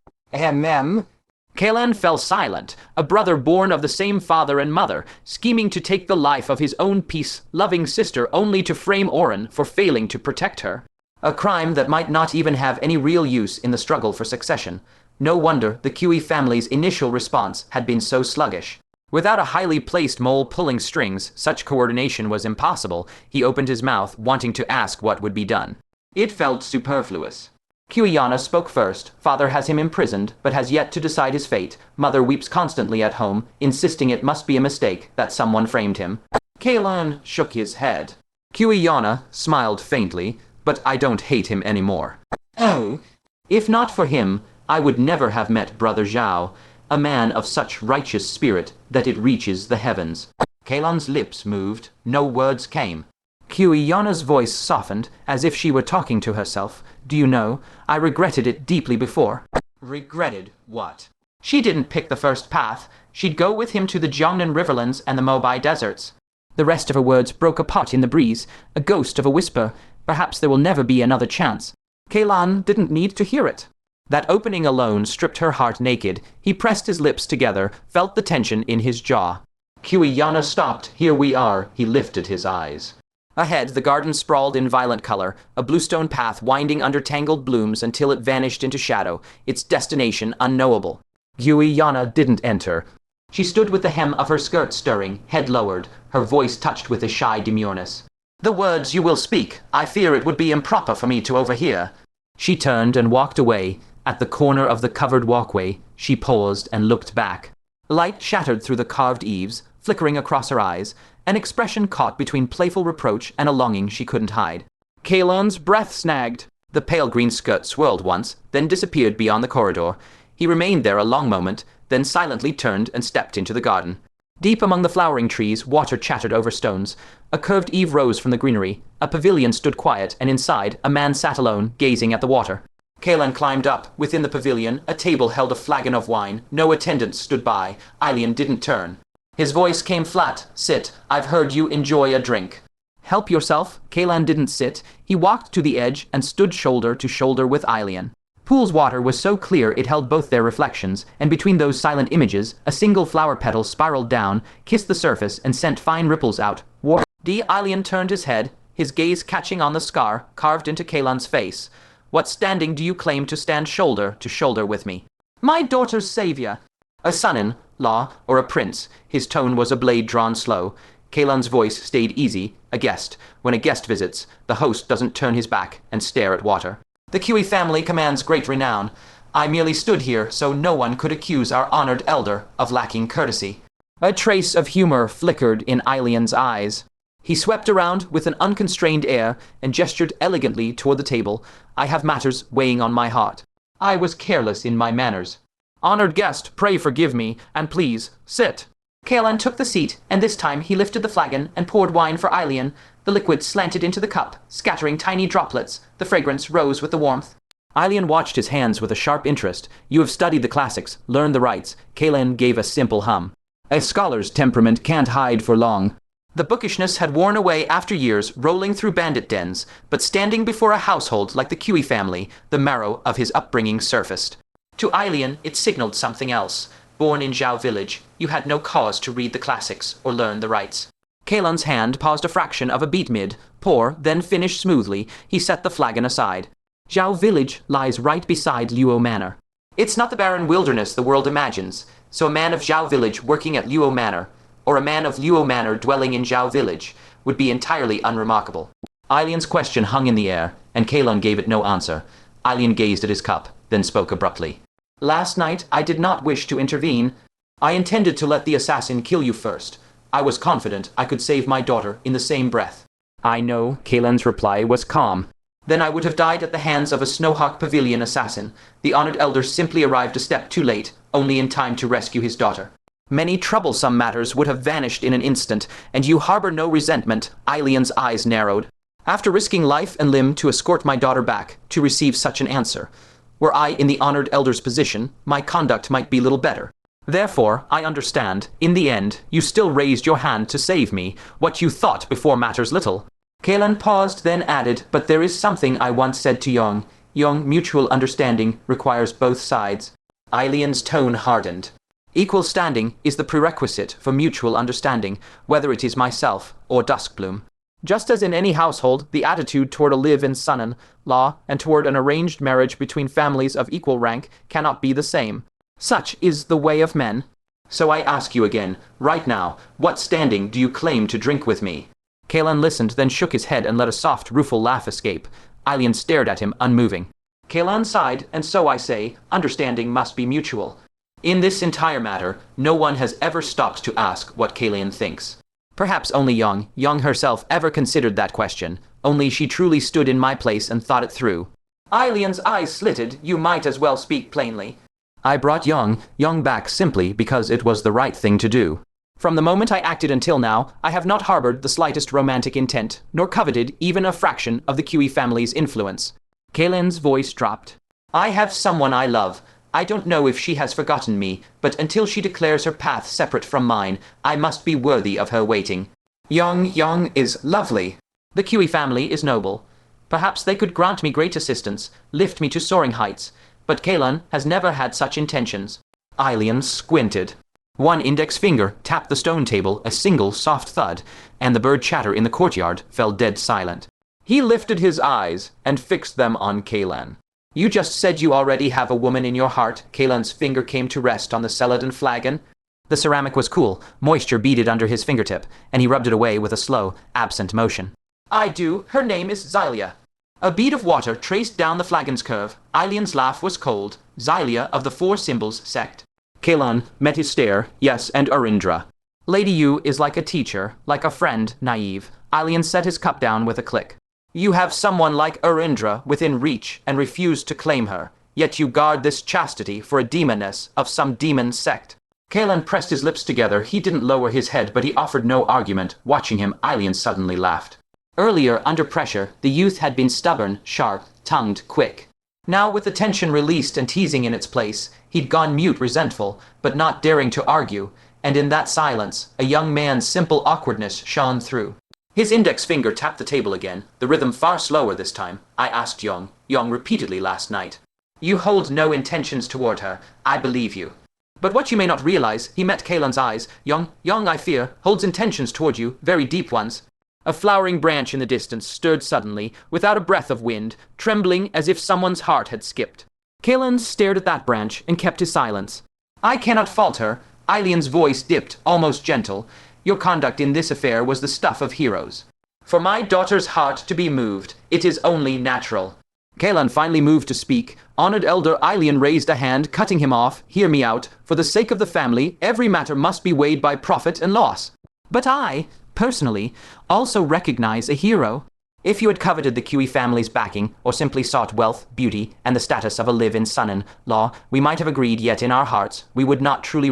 [SPEAKER 1] Kaelan fell silent, a brother born of the same father and mother, scheming to take the life of his own peace-loving sister only to frame Oren for failing to protect her. A crime that might not even have any real use in the struggle for succession. No wonder the Cui family's initial response had been so sluggish. Without a highly placed mole pulling strings, such coordination was impossible. He opened his mouth, wanting to ask what would be done. It felt superfluous. Cui Yana spoke first. Father has him imprisoned, but has yet to decide his fate. Mother weeps constantly at home, insisting it must be a mistake, that someone framed him. Kaelan shook his head. Cui Yana smiled faintly, but I don't hate him anymore. Oh, if not for him, I would never have met Brother Zhao, a man of such righteous spirit that it reaches the heavens. Kaelan's lips moved. No words came. Cui Yana's voice softened, as if she were talking to herself. Do you know, I regretted it deeply before. Regretted what? She didn't pick the first path. She'd go with him to the Jiangnan riverlands and the Mobai deserts. The rest of her words broke apart in the breeze, a ghost of a whisper. Perhaps there will never be another chance. Kaelan didn't need to hear it. That opening alone stripped her heart naked. He pressed his lips together, felt the tension in his jaw. Cui Yana stopped. Here we are. He lifted his eyes. Ahead, the garden sprawled in violent color, a bluestone path winding under tangled blooms until it vanished into shadow, its destination unknowable. Cui Yana didn't enter. She stood with the hem of her skirt stirring, head lowered, her voice touched with a shy demureness. The words you will speak, I fear it would be improper for me to overhear. She turned and walked away. At the corner of the covered walkway, she paused and looked back. Light shattered through the carved eaves, flickering across her eyes, an expression caught between playful reproach and a longing she couldn't hide. Kaelan's breath snagged. The pale green skirt swirled once, then disappeared beyond the corridor. He remained there a long moment, then silently turned and stepped into the garden. Deep among the flowering trees, water chattered over stones. A curved eave rose from the greenery. A pavilion stood quiet, and inside, a man sat alone, gazing at the water. Kaelan climbed up. Within the pavilion, a table held a flagon of wine. No attendants stood by. Ailian didn't turn. His voice came flat. Sit. I've heard you enjoy a drink. Help yourself. Kaelan didn't sit. He walked to the edge and stood shoulder to shoulder with Ailian. Pool's water was so clear it held both their reflections, and between those silent images, a single flower petal spiraled down, kissed the surface, and sent fine ripples out. Ailian turned his head, his gaze catching on the scar carved into Kaelan's face. What standing do you claim to stand shoulder to shoulder with me? My daughter's savior. A son-in-law or a prince. His tone was a blade drawn slow. Kaelan's voice stayed easy. A guest. When a guest visits, the host doesn't turn his back and stare at water. The Cui family commands great renown. I merely stood here so no one could accuse our honored elder of lacking courtesy. A trace of humor flickered in Ailian's eyes. He swept around with an unconstrained air and gestured elegantly toward the table. I have matters weighing on my heart. I was careless in my manners. Honored guest, pray forgive me, and please, sit. Kaelan took the seat, and this time he lifted the flagon and poured wine for Ailian. The liquid slanted into the cup, scattering tiny droplets. The fragrance rose with the warmth. Ailian watched his hands with a sharp interest. You have studied the classics, learned the rites. Kaelan gave a simple hum. A scholar's temperament can't hide for long. The bookishness had worn away after years, rolling through bandit dens, but standing before a household like the Cui family, the marrow of his upbringing surfaced. To Ailian, it signaled something else. Born in Zhao village, you had no cause to read the classics or learn the rites. Kaelan's hand paused a fraction of a beat mid, pour, then finished smoothly. He set the flagon aside. Zhao village lies right beside Luo Manor. It's not the barren wilderness the world imagines, so a man of Zhao village working at Luo Manor, or a man of Luo Manor dwelling in Zhao village, would be entirely unremarkable. Ailian's question hung in the air, and Kaelan gave it no answer. Ailian gazed at his cup, then spoke abruptly. Last night I did not wish to intervene. I intended to let the assassin kill you first. I was confident I could save my daughter in the same breath. I know, Kaelan's reply was calm. Then I would have died at the hands of a Snowhawk Pavilion assassin. The honored elder simply arrived a step too late, only in time to rescue his daughter. Many troublesome matters would have vanished in an instant, and you harbor no resentment. Ailian's eyes narrowed. After risking life and limb to escort my daughter back, to receive such an answer. Were I in the honored elder's position, my conduct might be little better. Therefore, I understand, in the end, you still raised your hand to save me. What you thought before matters little. Kaelan paused, then added, but there is something I once said to Yong. Yong, mutual understanding requires both sides. Ailian's tone hardened. Equal standing is the prerequisite for mutual understanding, whether it is myself or Duskbloom. Just as in any household, the attitude toward a live-in son-in-law and toward an arranged marriage between families of equal rank cannot be the same. Such is the way of men.
[SPEAKER 2] So I ask you again, right now, what standing do you claim to drink with me?
[SPEAKER 1] Kaelan listened, then shook his head and let a soft, rueful laugh escape. Aelian stared at him, unmoving.
[SPEAKER 2] Kaelan sighed, and so I say, understanding must be mutual. In this entire matter, no one has ever stopped to ask what Kaelan thinks.
[SPEAKER 1] Perhaps only Young herself ever considered that question. Only she truly stood in my place and thought it through.
[SPEAKER 2] Aelian's eyes slitted. You might as well speak plainly.
[SPEAKER 1] I brought Young back simply because it was the right thing to do. From the moment I acted until now, I have not harbored the slightest romantic intent, nor coveted even a fraction of the Cui family's influence. Kaelan's voice dropped.
[SPEAKER 2] I have someone I love. I don't know if she has forgotten me, but until she declares her path separate from mine, I must be worthy of her waiting. Young is lovely.
[SPEAKER 1] The Cui family is noble. Perhaps they could grant me great assistance, lift me to soaring heights, but Kaelan has never had such intentions.
[SPEAKER 2] Aelian squinted.
[SPEAKER 1] One index finger tapped the stone table, a single soft thud, and the bird chatter in the courtyard fell dead silent.
[SPEAKER 2] He lifted his eyes and fixed them on Kaelan. You just said you already have a woman in your heart. Kaelan's finger came to rest on the celadon flagon.
[SPEAKER 1] The ceramic was cool, moisture beaded under his fingertip, and he rubbed it away with a slow, absent motion.
[SPEAKER 2] I do. Her name is Xylia. A bead of water traced down the flagon's curve. Aelian's laugh was cold. Xylia of the Four Symbols sect.
[SPEAKER 1] Kaelan met his stare, yes, and Urindra. Lady Yu is like a teacher, like a friend, naive. Aelian set his cup down with a click.
[SPEAKER 2] You have someone like Urindra within reach and refuse to claim her, yet you guard this chastity for a demoness of some demon sect. Kaelan pressed his lips together. He didn't lower his head, but he offered no argument. Watching him, Aelian suddenly laughed.
[SPEAKER 1] Earlier, under pressure, the youth had been stubborn, sharp, tongued, quick.
[SPEAKER 2] Now, with the tension released and teasing in its place, he'd gone mute, resentful, but not daring to argue, and in that silence, a young man's simple awkwardness shone through. His index finger tapped the table again, the rhythm far slower this time. I asked Young repeatedly last night. You hold no intentions toward her. I believe you. But what you may not realize, he met Kaelan's eyes. Young, I fear, holds intentions toward you, very deep ones. A flowering branch in the distance stirred suddenly, without a breath of wind, trembling as if someone's heart had skipped. Kaelan stared at that branch and kept his silence. I cannot fault her. Aelian's voice dipped, almost gentle. Your conduct in this affair was the stuff of heroes. For my daughter's heart to be moved, it is only natural.
[SPEAKER 1] Kaelan finally moved to speak. Honored Elder Aelian raised a hand, cutting him off. Hear me out. For the sake of the family, every matter must be weighed by profit and loss. But I, personally, also recognize a hero. If you had coveted the Cui family's backing, or simply sought wealth, beauty, and the status of a live-in son-in-law, we might have agreed, yet in our hearts, we would not truly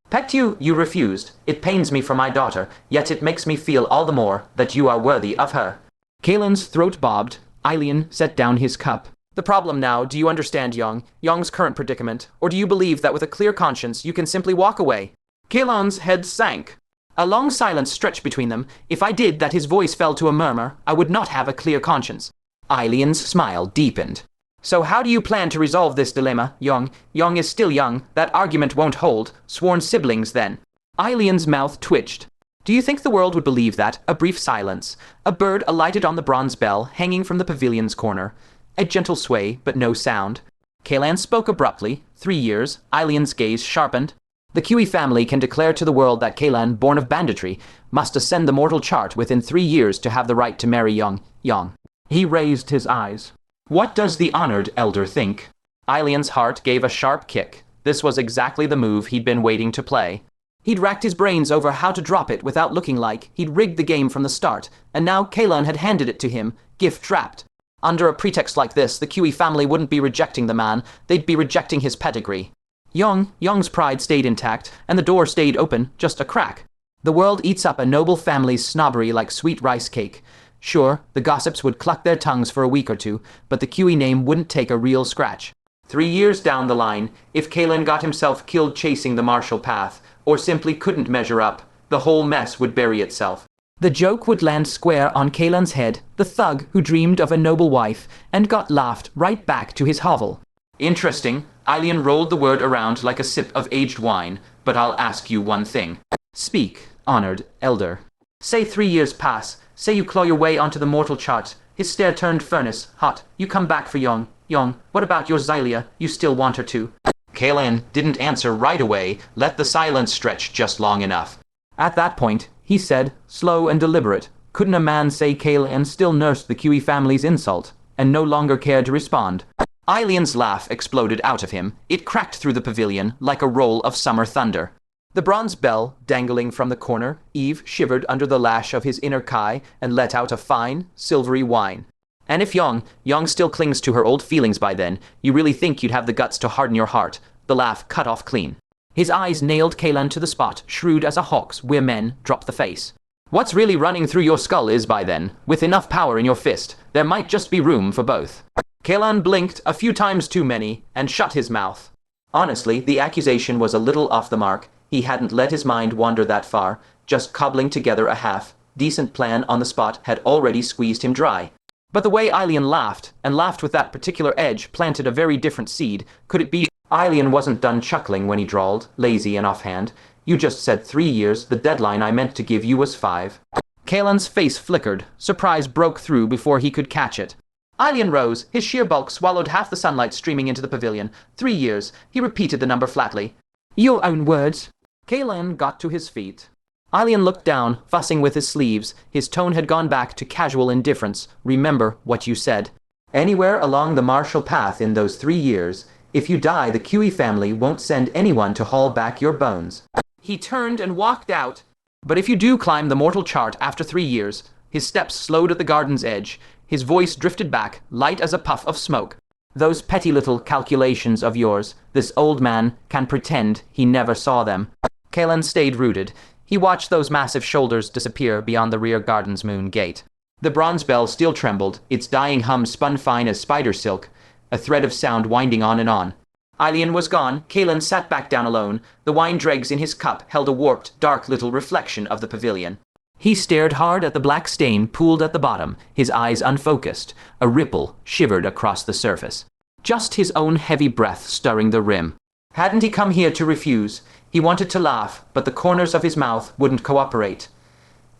[SPEAKER 2] Pect you refused. It pains me for my daughter, yet it makes me feel all the more that you are worthy of her.
[SPEAKER 1] Kaelan's throat bobbed. Aelian set down his cup. The problem now, do you understand Young's current predicament, or do you believe that with a clear conscience you can simply walk away?
[SPEAKER 2] Kaelan's head sank.
[SPEAKER 1] A long silence stretched between them. If I did that, his voice fell to a murmur. I would not have a clear conscience. Aelian's smile deepened. So how do you plan to resolve this dilemma, Young? Young is still young. That argument won't hold. Sworn siblings, then. Aelian's mouth twitched. Do you think the world would believe that? A brief silence. A bird alighted on the bronze bell, hanging from the pavilion's corner. A gentle sway, but no sound. Kaelan spoke abruptly. 3 years. Aelian's gaze sharpened. The Cui family can declare to the world that Kaelan, born of banditry, must ascend the mortal chart within 3 years to have the right to marry Young. He raised his eyes.
[SPEAKER 2] What does the honored elder think?
[SPEAKER 1] Aelian's heart gave a sharp kick. This was exactly the move he'd been waiting to play. He'd racked his brains over how to drop it without looking like he'd rigged the game from the start, and now Kaelan had handed it to him, gift-wrapped. Under a pretext like this, the Cui family wouldn't be rejecting the man, they'd be rejecting his pedigree. Young's pride stayed intact, and the door stayed open, just a crack. The world eats up a noble family's snobbery like sweet rice cake. Sure, the gossips would cluck their tongues for a week or two, but the Cui name wouldn't take a real scratch.
[SPEAKER 2] 3 years down the line, if Kaelan got himself killed chasing the martial path, or simply couldn't measure up, the whole mess would bury itself.
[SPEAKER 1] The joke would land square on Kaelan's head, the thug who dreamed of a noble wife, and got laughed right back to his hovel.
[SPEAKER 2] Interesting. Aelian rolled the word around like a sip of aged wine, but I'll ask you one thing.
[SPEAKER 1] Speak, honored elder.
[SPEAKER 2] Say 3 years pass. Say you claw your way onto the mortal chart. His stare turned furnace, hot. You come back for Young. What about your Xylia? You still want her to. Kaelan didn't answer right away, let the silence stretch just long enough.
[SPEAKER 1] At that point, he said, slow and deliberate, couldn't a man say Kaelan still nursed the Cui family's insult, and no longer cared to respond? Aelian's laugh exploded out of him. It cracked through the pavilion like a roll of summer thunder. The bronze bell, dangling from the corner, Eve shivered under the lash of his inner Kai and let out a fine, silvery whine. And if Yong still clings to her old feelings by then, you really think you'd have the guts to harden your heart? The laugh cut off clean. His eyes nailed Kaelan to the spot, shrewd as a hawk's where men drop the face. What's really running through your skull is, by then, with enough power in your fist, there might just be room for both. Kaelan blinked a few times too many and shut his mouth. Honestly, the accusation was a little off the mark. He hadn't let his mind wander that far. Just cobbling together a half-decent plan on the spot had already squeezed him dry. But the way Aelian laughed, and laughed with that particular edge, planted a very different seed. Could it be? Aelian wasn't done chuckling when he drawled, lazy and offhand. You just said 3 years, the deadline I meant to give you was 5. Kaelan's face flickered. Surprise broke through before he could catch it. Aelian rose. His sheer bulk swallowed half the sunlight streaming into the pavilion. 3 years. He repeated the number flatly. Your own words. Kaelan got to his feet. Aelian looked down, fussing with his sleeves. His tone had gone back to casual indifference. Remember what you said. Anywhere along the martial path in those 3 years, if you die, the Cui family won't send anyone to haul back your bones. He turned and walked out. But if you do climb the mortal chart after 3 years, his steps slowed at the garden's edge. His voice drifted back, light as a puff of smoke. Those petty little calculations of yours, this old man can pretend he never saw them. Kaelan stayed rooted. He watched those massive shoulders disappear beyond the rear garden's moon gate. The bronze bell still trembled, its dying hum spun fine as spider silk, a thread of sound winding on and on. Aelian was gone. Kaelan sat back down alone. The wine dregs in his cup held a warped, dark little reflection of the pavilion. He stared hard at the black stain pooled at the bottom, his eyes unfocused. A ripple shivered across the surface. Just his own heavy breath stirring the rim. Hadn't he come here to refuse? He wanted to laugh, but the corners of his mouth wouldn't cooperate.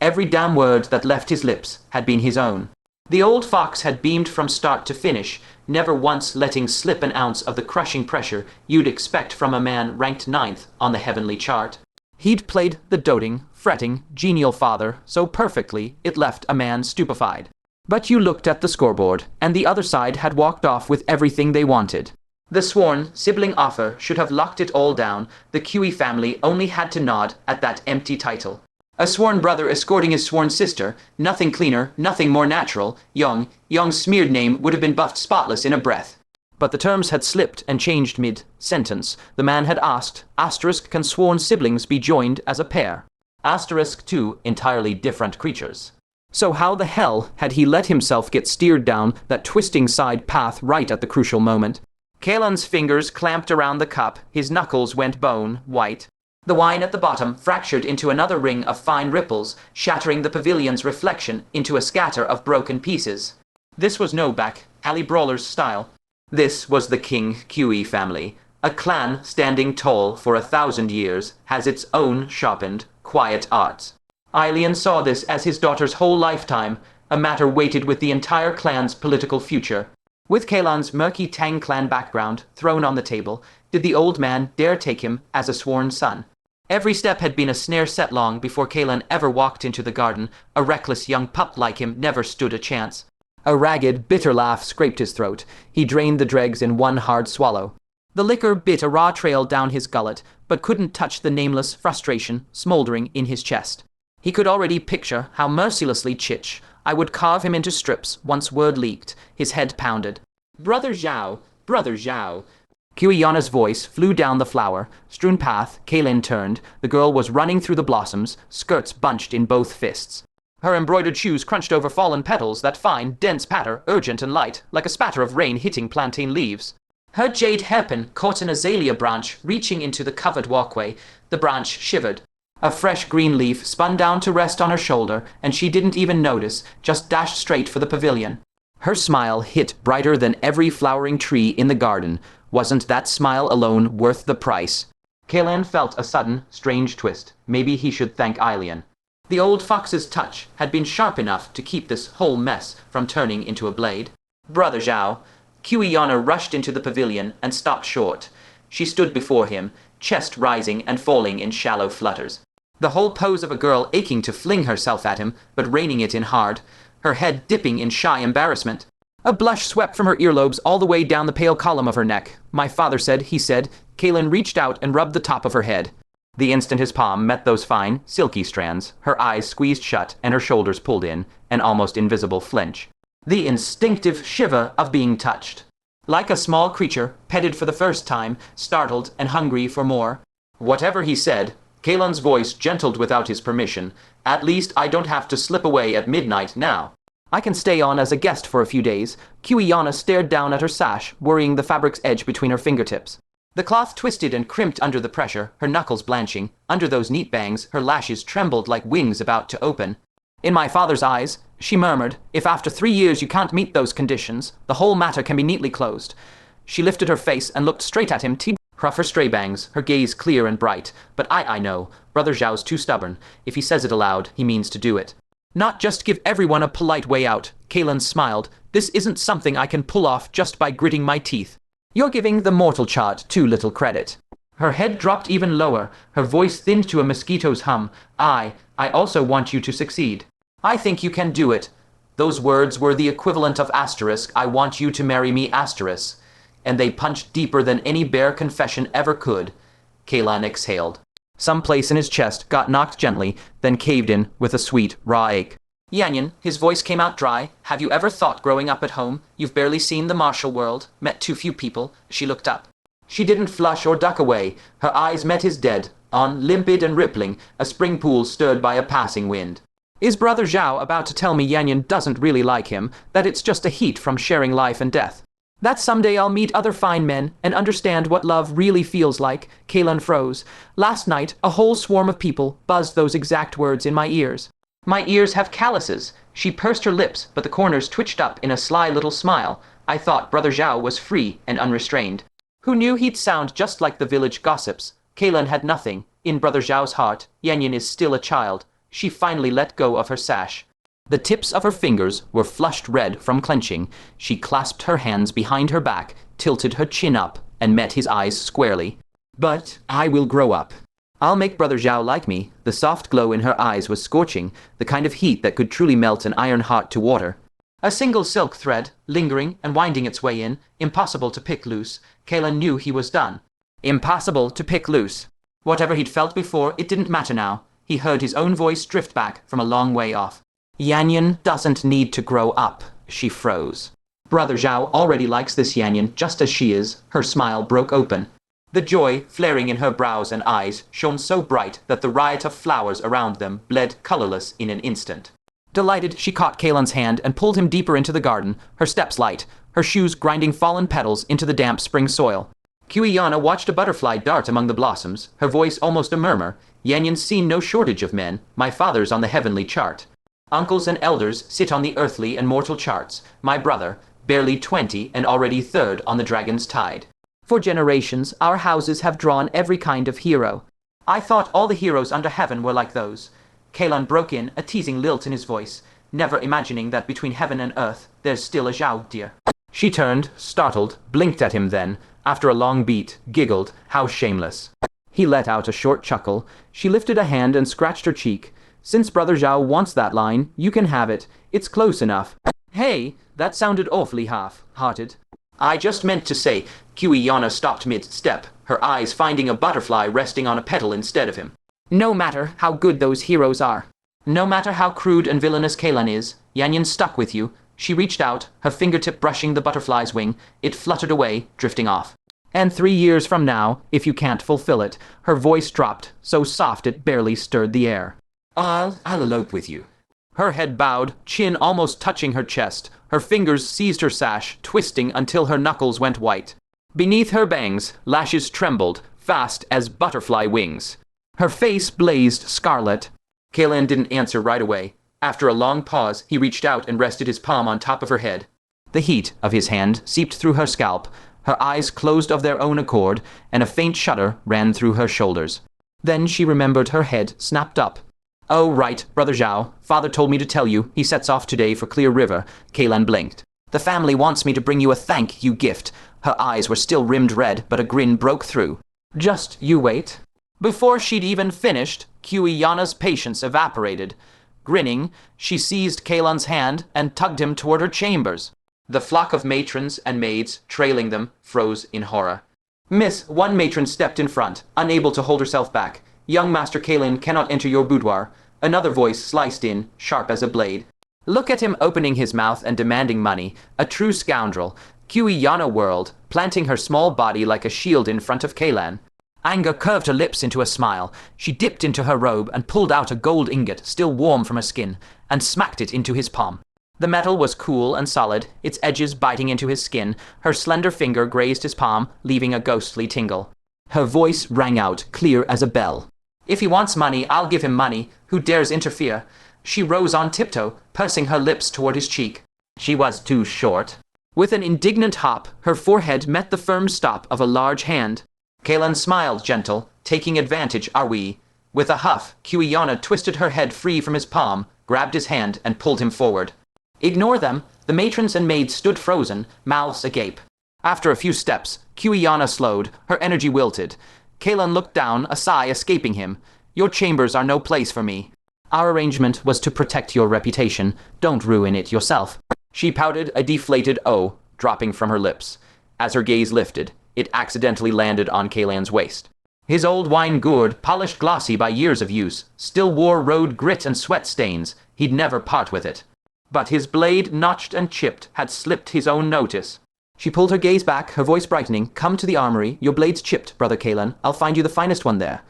[SPEAKER 1] Every damn word that left his lips had been his own. The old fox had beamed from start to finish, never once letting slip an ounce of the crushing pressure you'd expect from a man ranked 9th on the heavenly chart. He'd played the doting, fretting, genial father so perfectly it left a man stupefied. But you looked at the scoreboard, and the other side had walked off with everything they wanted. The sworn, sibling offer should have locked it all down. The Cui family only had to nod at that empty title. A sworn brother escorting his sworn sister, nothing cleaner, nothing more natural. Yong's smeared name would have been buffed spotless in a breath. But the terms had slipped and changed mid-sentence. The man had asked, *, can sworn siblings be joined as a pair? *, two entirely different creatures. So how the hell had he let himself get steered down that twisting side path right at the crucial moment? Kaelan's fingers clamped around the cup, his knuckles went bone white. The wine at the bottom fractured into another ring of fine ripples, shattering the pavilion's reflection into a scatter of broken pieces. This was no back alley brawler's style. This was the King Cui family. A clan standing tall for 1,000 years has its own sharpened, quiet arts. Aelian saw this as his daughter's whole lifetime, a matter weighted with the entire clan's political future. With Kaelan's murky Tang clan background thrown on the table, did the old man dare take him as a sworn son? Every step had been a snare set long before Kaelan ever walked into the garden. A reckless young pup like him never stood a chance. A ragged, bitter laugh scraped his throat. He drained the dregs in one hard swallow. The liquor bit a raw trail down his gullet, but couldn't touch the nameless frustration smoldering in his chest. He could already picture how mercilessly I would carve him into strips once word leaked. His head pounded. Brother Zhao, Brother Zhao. Cui Yana's voice flew down the flower-strewn path. Kaelan turned. The girl was running through the blossoms, skirts bunched in both fists. Her embroidered shoes crunched over fallen petals, that fine, dense patter, urgent and light, like a spatter of rain hitting plantain leaves. Her jade hairpin caught an azalea branch, reaching into the covered walkway. The branch shivered. A fresh green leaf spun down to rest on her shoulder, and she didn't even notice, just dashed straight for the pavilion. Her smile hit brighter than every flowering tree in the garden. Wasn't that smile alone worth the price? Kaelan felt a sudden, strange twist. Maybe he should thank Aelian. The old fox's touch had been sharp enough to keep this whole mess from turning into a blade. Brother Zhao. Cui Yana rushed into the pavilion and stopped short. She stood before him, chest rising and falling in shallow flutters. The whole pose of a girl aching to fling herself at him, but reining it in hard, her head dipping in shy embarrassment. A blush swept from her earlobes all the way down the pale column of her neck. My father said, he said. Kaelan reached out and rubbed the top of her head. The instant his palm met those fine, silky strands, her eyes squeezed shut and her shoulders pulled in, an almost invisible flinch. The instinctive shiver of being touched. Like a small creature, petted for the first time, startled and hungry for more. Whatever he said, Kaelan's voice gentled without his permission. At least I don't have to slip away at midnight now. I can stay on as a guest for a few days. Cui Yana stared down at her sash, worrying the fabric's edge between her fingertips. The cloth twisted and crimped under the pressure, her knuckles blanching. Under those neat bangs, her lashes trembled like wings about to open. In my father's eyes, she murmured, if after 3 years you can't meet those conditions, the whole matter can be neatly closed. She lifted her face and looked straight at him, rough her stray bangs, her gaze clear and bright. But I know, Brother Zhao's too stubborn. If he says it aloud, he means to do it. Not just give everyone a polite way out. Kaelan smiled. This isn't something I can pull off just by gritting my teeth. You're giving the mortal chart too little credit. Her head dropped even lower, her voice thinned to a mosquito's hum. I also want you to succeed. I think you can do it. Those words were the equivalent of asterisk, I want you to marry me asterisk. And they punched deeper than any bare confession ever could. Kaelan exhaled. Some place in his chest got knocked gently, then caved in with a sweet, raw ache. Yanyan, his voice came out dry. Have you ever thought growing up at home, you've barely seen the martial world, met too few people? She looked up. She didn't flush or duck away. Her eyes met his dead, on, limpid and rippling, a spring pool stirred by a passing wind. Is Brother Zhao about to tell me Yanyan doesn't really like him, that it's just a heat from sharing life and death? That someday I'll meet other fine men and understand what love really feels like? Kaelan froze. Last night, a whole swarm of people buzzed those exact words in my ears. My ears have calluses. She pursed her lips, but the corners twitched up in a sly little smile. I thought Brother Zhao was free and unrestrained. Who knew he'd sound just like the village gossips? Kaelan had nothing. In Brother Zhao's heart, Yanyan is still a child. She finally let go of her sash. The tips of her fingers were flushed red from clenching. She clasped her hands behind her back, tilted her chin up, and met his eyes squarely. But I will grow up. I'll make Brother Zhao like me. The soft glow in her eyes was scorching, the kind of heat that could truly melt an iron heart to water. A single silk thread, lingering and winding its way in, impossible to pick loose. Kaelan knew he was done. Impossible to pick loose. Whatever he'd felt before, it didn't matter now. He heard his own voice drift back from a long way off. Yanyan doesn't need to grow up. She froze. Brother Zhao already likes this Yanyan just as she is. Her smile broke open. The joy flaring in her brows and eyes shone so bright that the riot of flowers around them bled colorless in an instant. Delighted, she caught Kaelan's hand and pulled him deeper into the garden, her steps light, her shoes grinding fallen petals into the damp spring soil. Cui Yana watched a butterfly dart among the blossoms, her voice almost a murmur. Yanyan's seen no shortage of men. My father's on the heavenly chart. Uncles and elders sit on the earthly and mortal charts. My brother, barely 20 and already third on the dragon's tide. For generations, our houses have drawn every kind of hero. I thought all the heroes under heaven were like those. Kaelan broke in, a teasing lilt in his voice, never imagining that between heaven and earth, there's still a Zhao, dear. She turned, startled, blinked at him then, after a long beat, giggled, how shameless. He let out a short chuckle. She lifted a hand and scratched her cheek. Since Brother Zhao wants that line, you can have it. It's close enough. Hey, that sounded awfully half-hearted. I just meant to say. Cui Yana stopped mid-step, her eyes finding a butterfly resting on a petal instead of him. No matter how good those heroes are. No matter how crude and villainous Kaelan is, Yanyan stuck with you. She reached out, her fingertip brushing the butterfly's wing. It fluttered away, drifting off. And 3 years from now, if you can't fulfill it, her voice dropped, so soft it barely stirred the air. I'll elope with you. Her head bowed, chin almost touching her chest. Her fingers seized her sash, twisting until her knuckles went white. Beneath her bangs, lashes trembled, fast as butterfly wings. Her face blazed scarlet. Kaelan didn't answer right away. After a long pause, he reached out and rested his palm on top of her head. The heat of his hand seeped through her scalp. Her eyes closed of their own accord, and a faint shudder ran through her shoulders. Then she remembered her head snapped up. Oh, right, Brother Zhao. Father told me to tell you. He sets off today for Clear River. Kaelan blinked. The family wants me to bring you a thank you gift. Her eyes were still rimmed red, but a grin broke through. "Just you wait." Before she'd even finished, Cui Yana's patience evaporated. Grinning, she seized Kaelan's hand and tugged him toward her chambers. The flock of matrons and maids, trailing them, froze in horror. "Miss," one matron stepped in front, unable to hold herself back. "Young Master Kaelan cannot enter your boudoir." Another voice sliced in, sharp as a blade. Look at him opening his mouth and demanding money. A true scoundrel. Cui Yana whirled, planting her small body like a shield in front of Kaelan. Anger curved her lips into a smile. She dipped into her robe and pulled out a gold ingot, still warm from her skin, and smacked it into his palm. The metal was cool and solid, its edges biting into his skin. Her slender finger grazed his palm, leaving a ghostly tingle. Her voice rang out, clear as a bell. "If he wants money, I'll give him money. Who dares interfere?" She rose on tiptoe, pursing her lips toward his cheek. She was too short. With an indignant hop, her forehead met the firm stop of a large hand. Kaelan smiled gentle, taking advantage, are we? With a huff, Cui Yana twisted her head free from his palm, grabbed his hand, and pulled him forward. Ignore them. The matrons and maids stood frozen, mouths agape. After a few steps, Cui Yana slowed, her energy wilted. Kaelan looked down, a sigh escaping him. "Your chambers are no place for me. Our arrangement was to protect your reputation. Don't ruin it yourself." She pouted a deflated "oh," dropping from her lips. As her gaze lifted, it accidentally landed on Kaelan's waist. His old wine gourd, polished glossy by years of use, still wore road grit and sweat stains. He'd never part with it. But his blade, notched and chipped, had slipped his own notice. She pulled her gaze back, her voice brightening. "Come to the armory. Your blade's chipped, Brother Kaelan. I'll find you the finest one there."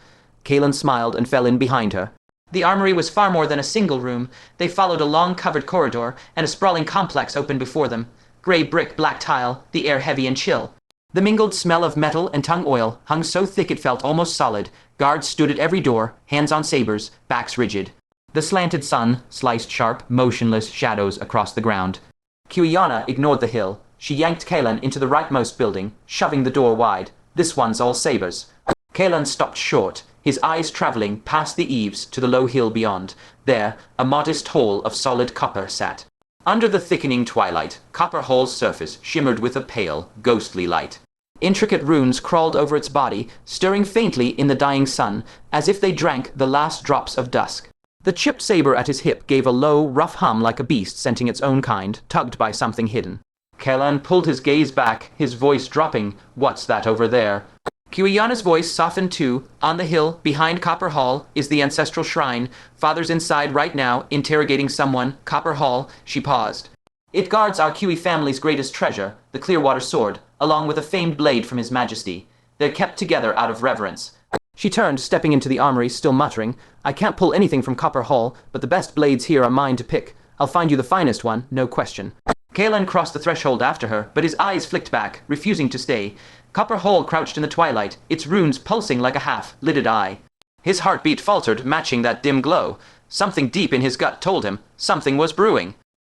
[SPEAKER 1] Kaelan smiled and fell in behind her. The armory was far more than a single room. They followed a long covered corridor, and a sprawling complex opened before them. Gray brick, black tile, the air heavy and chill. The mingled smell of metal and tung oil hung so thick it felt almost solid. Guards stood at every door, hands on sabers, backs rigid. The slanted sun sliced sharp, motionless shadows across the ground. Cui Yana ignored the hill. She yanked Kaelan into the rightmost building, shoving the door wide. "This one's all sabers." Kaelan stopped short, his eyes traveling past the eaves to the low hill beyond. There, a modest hole of solid copper sat. Under the thickening twilight, Copper Hall's surface shimmered with a pale, ghostly light. Intricate runes crawled over its body, stirring faintly in the dying sun, as if they drank the last drops of dusk. The chipped saber at his hip gave a low, rough hum like a beast scenting its own kind, tugged by something hidden. Kaelan pulled his gaze back, his voice dropping. "What's that over there?" Cui Yana's voice softened too. "On the hill, behind Copper Hall, is the ancestral shrine. Father's inside right now, interrogating someone. Copper Hall." She paused. "It guards our Cui family's greatest treasure, the Clearwater sword, along with a famed blade from His Majesty. They're kept together out of reverence." She turned, stepping into the armory, still muttering. "I can't pull anything from Copper Hall, but the best blades here are mine to pick. I'll find you the finest one, no question." Kaelan crossed the threshold after her, but his eyes flicked back, refusing to stay. Copper Hall crouched in the twilight, its runes pulsing like a half-lidded eye. His heartbeat faltered, matching that dim glow. Something deep in his gut told him something was brewing.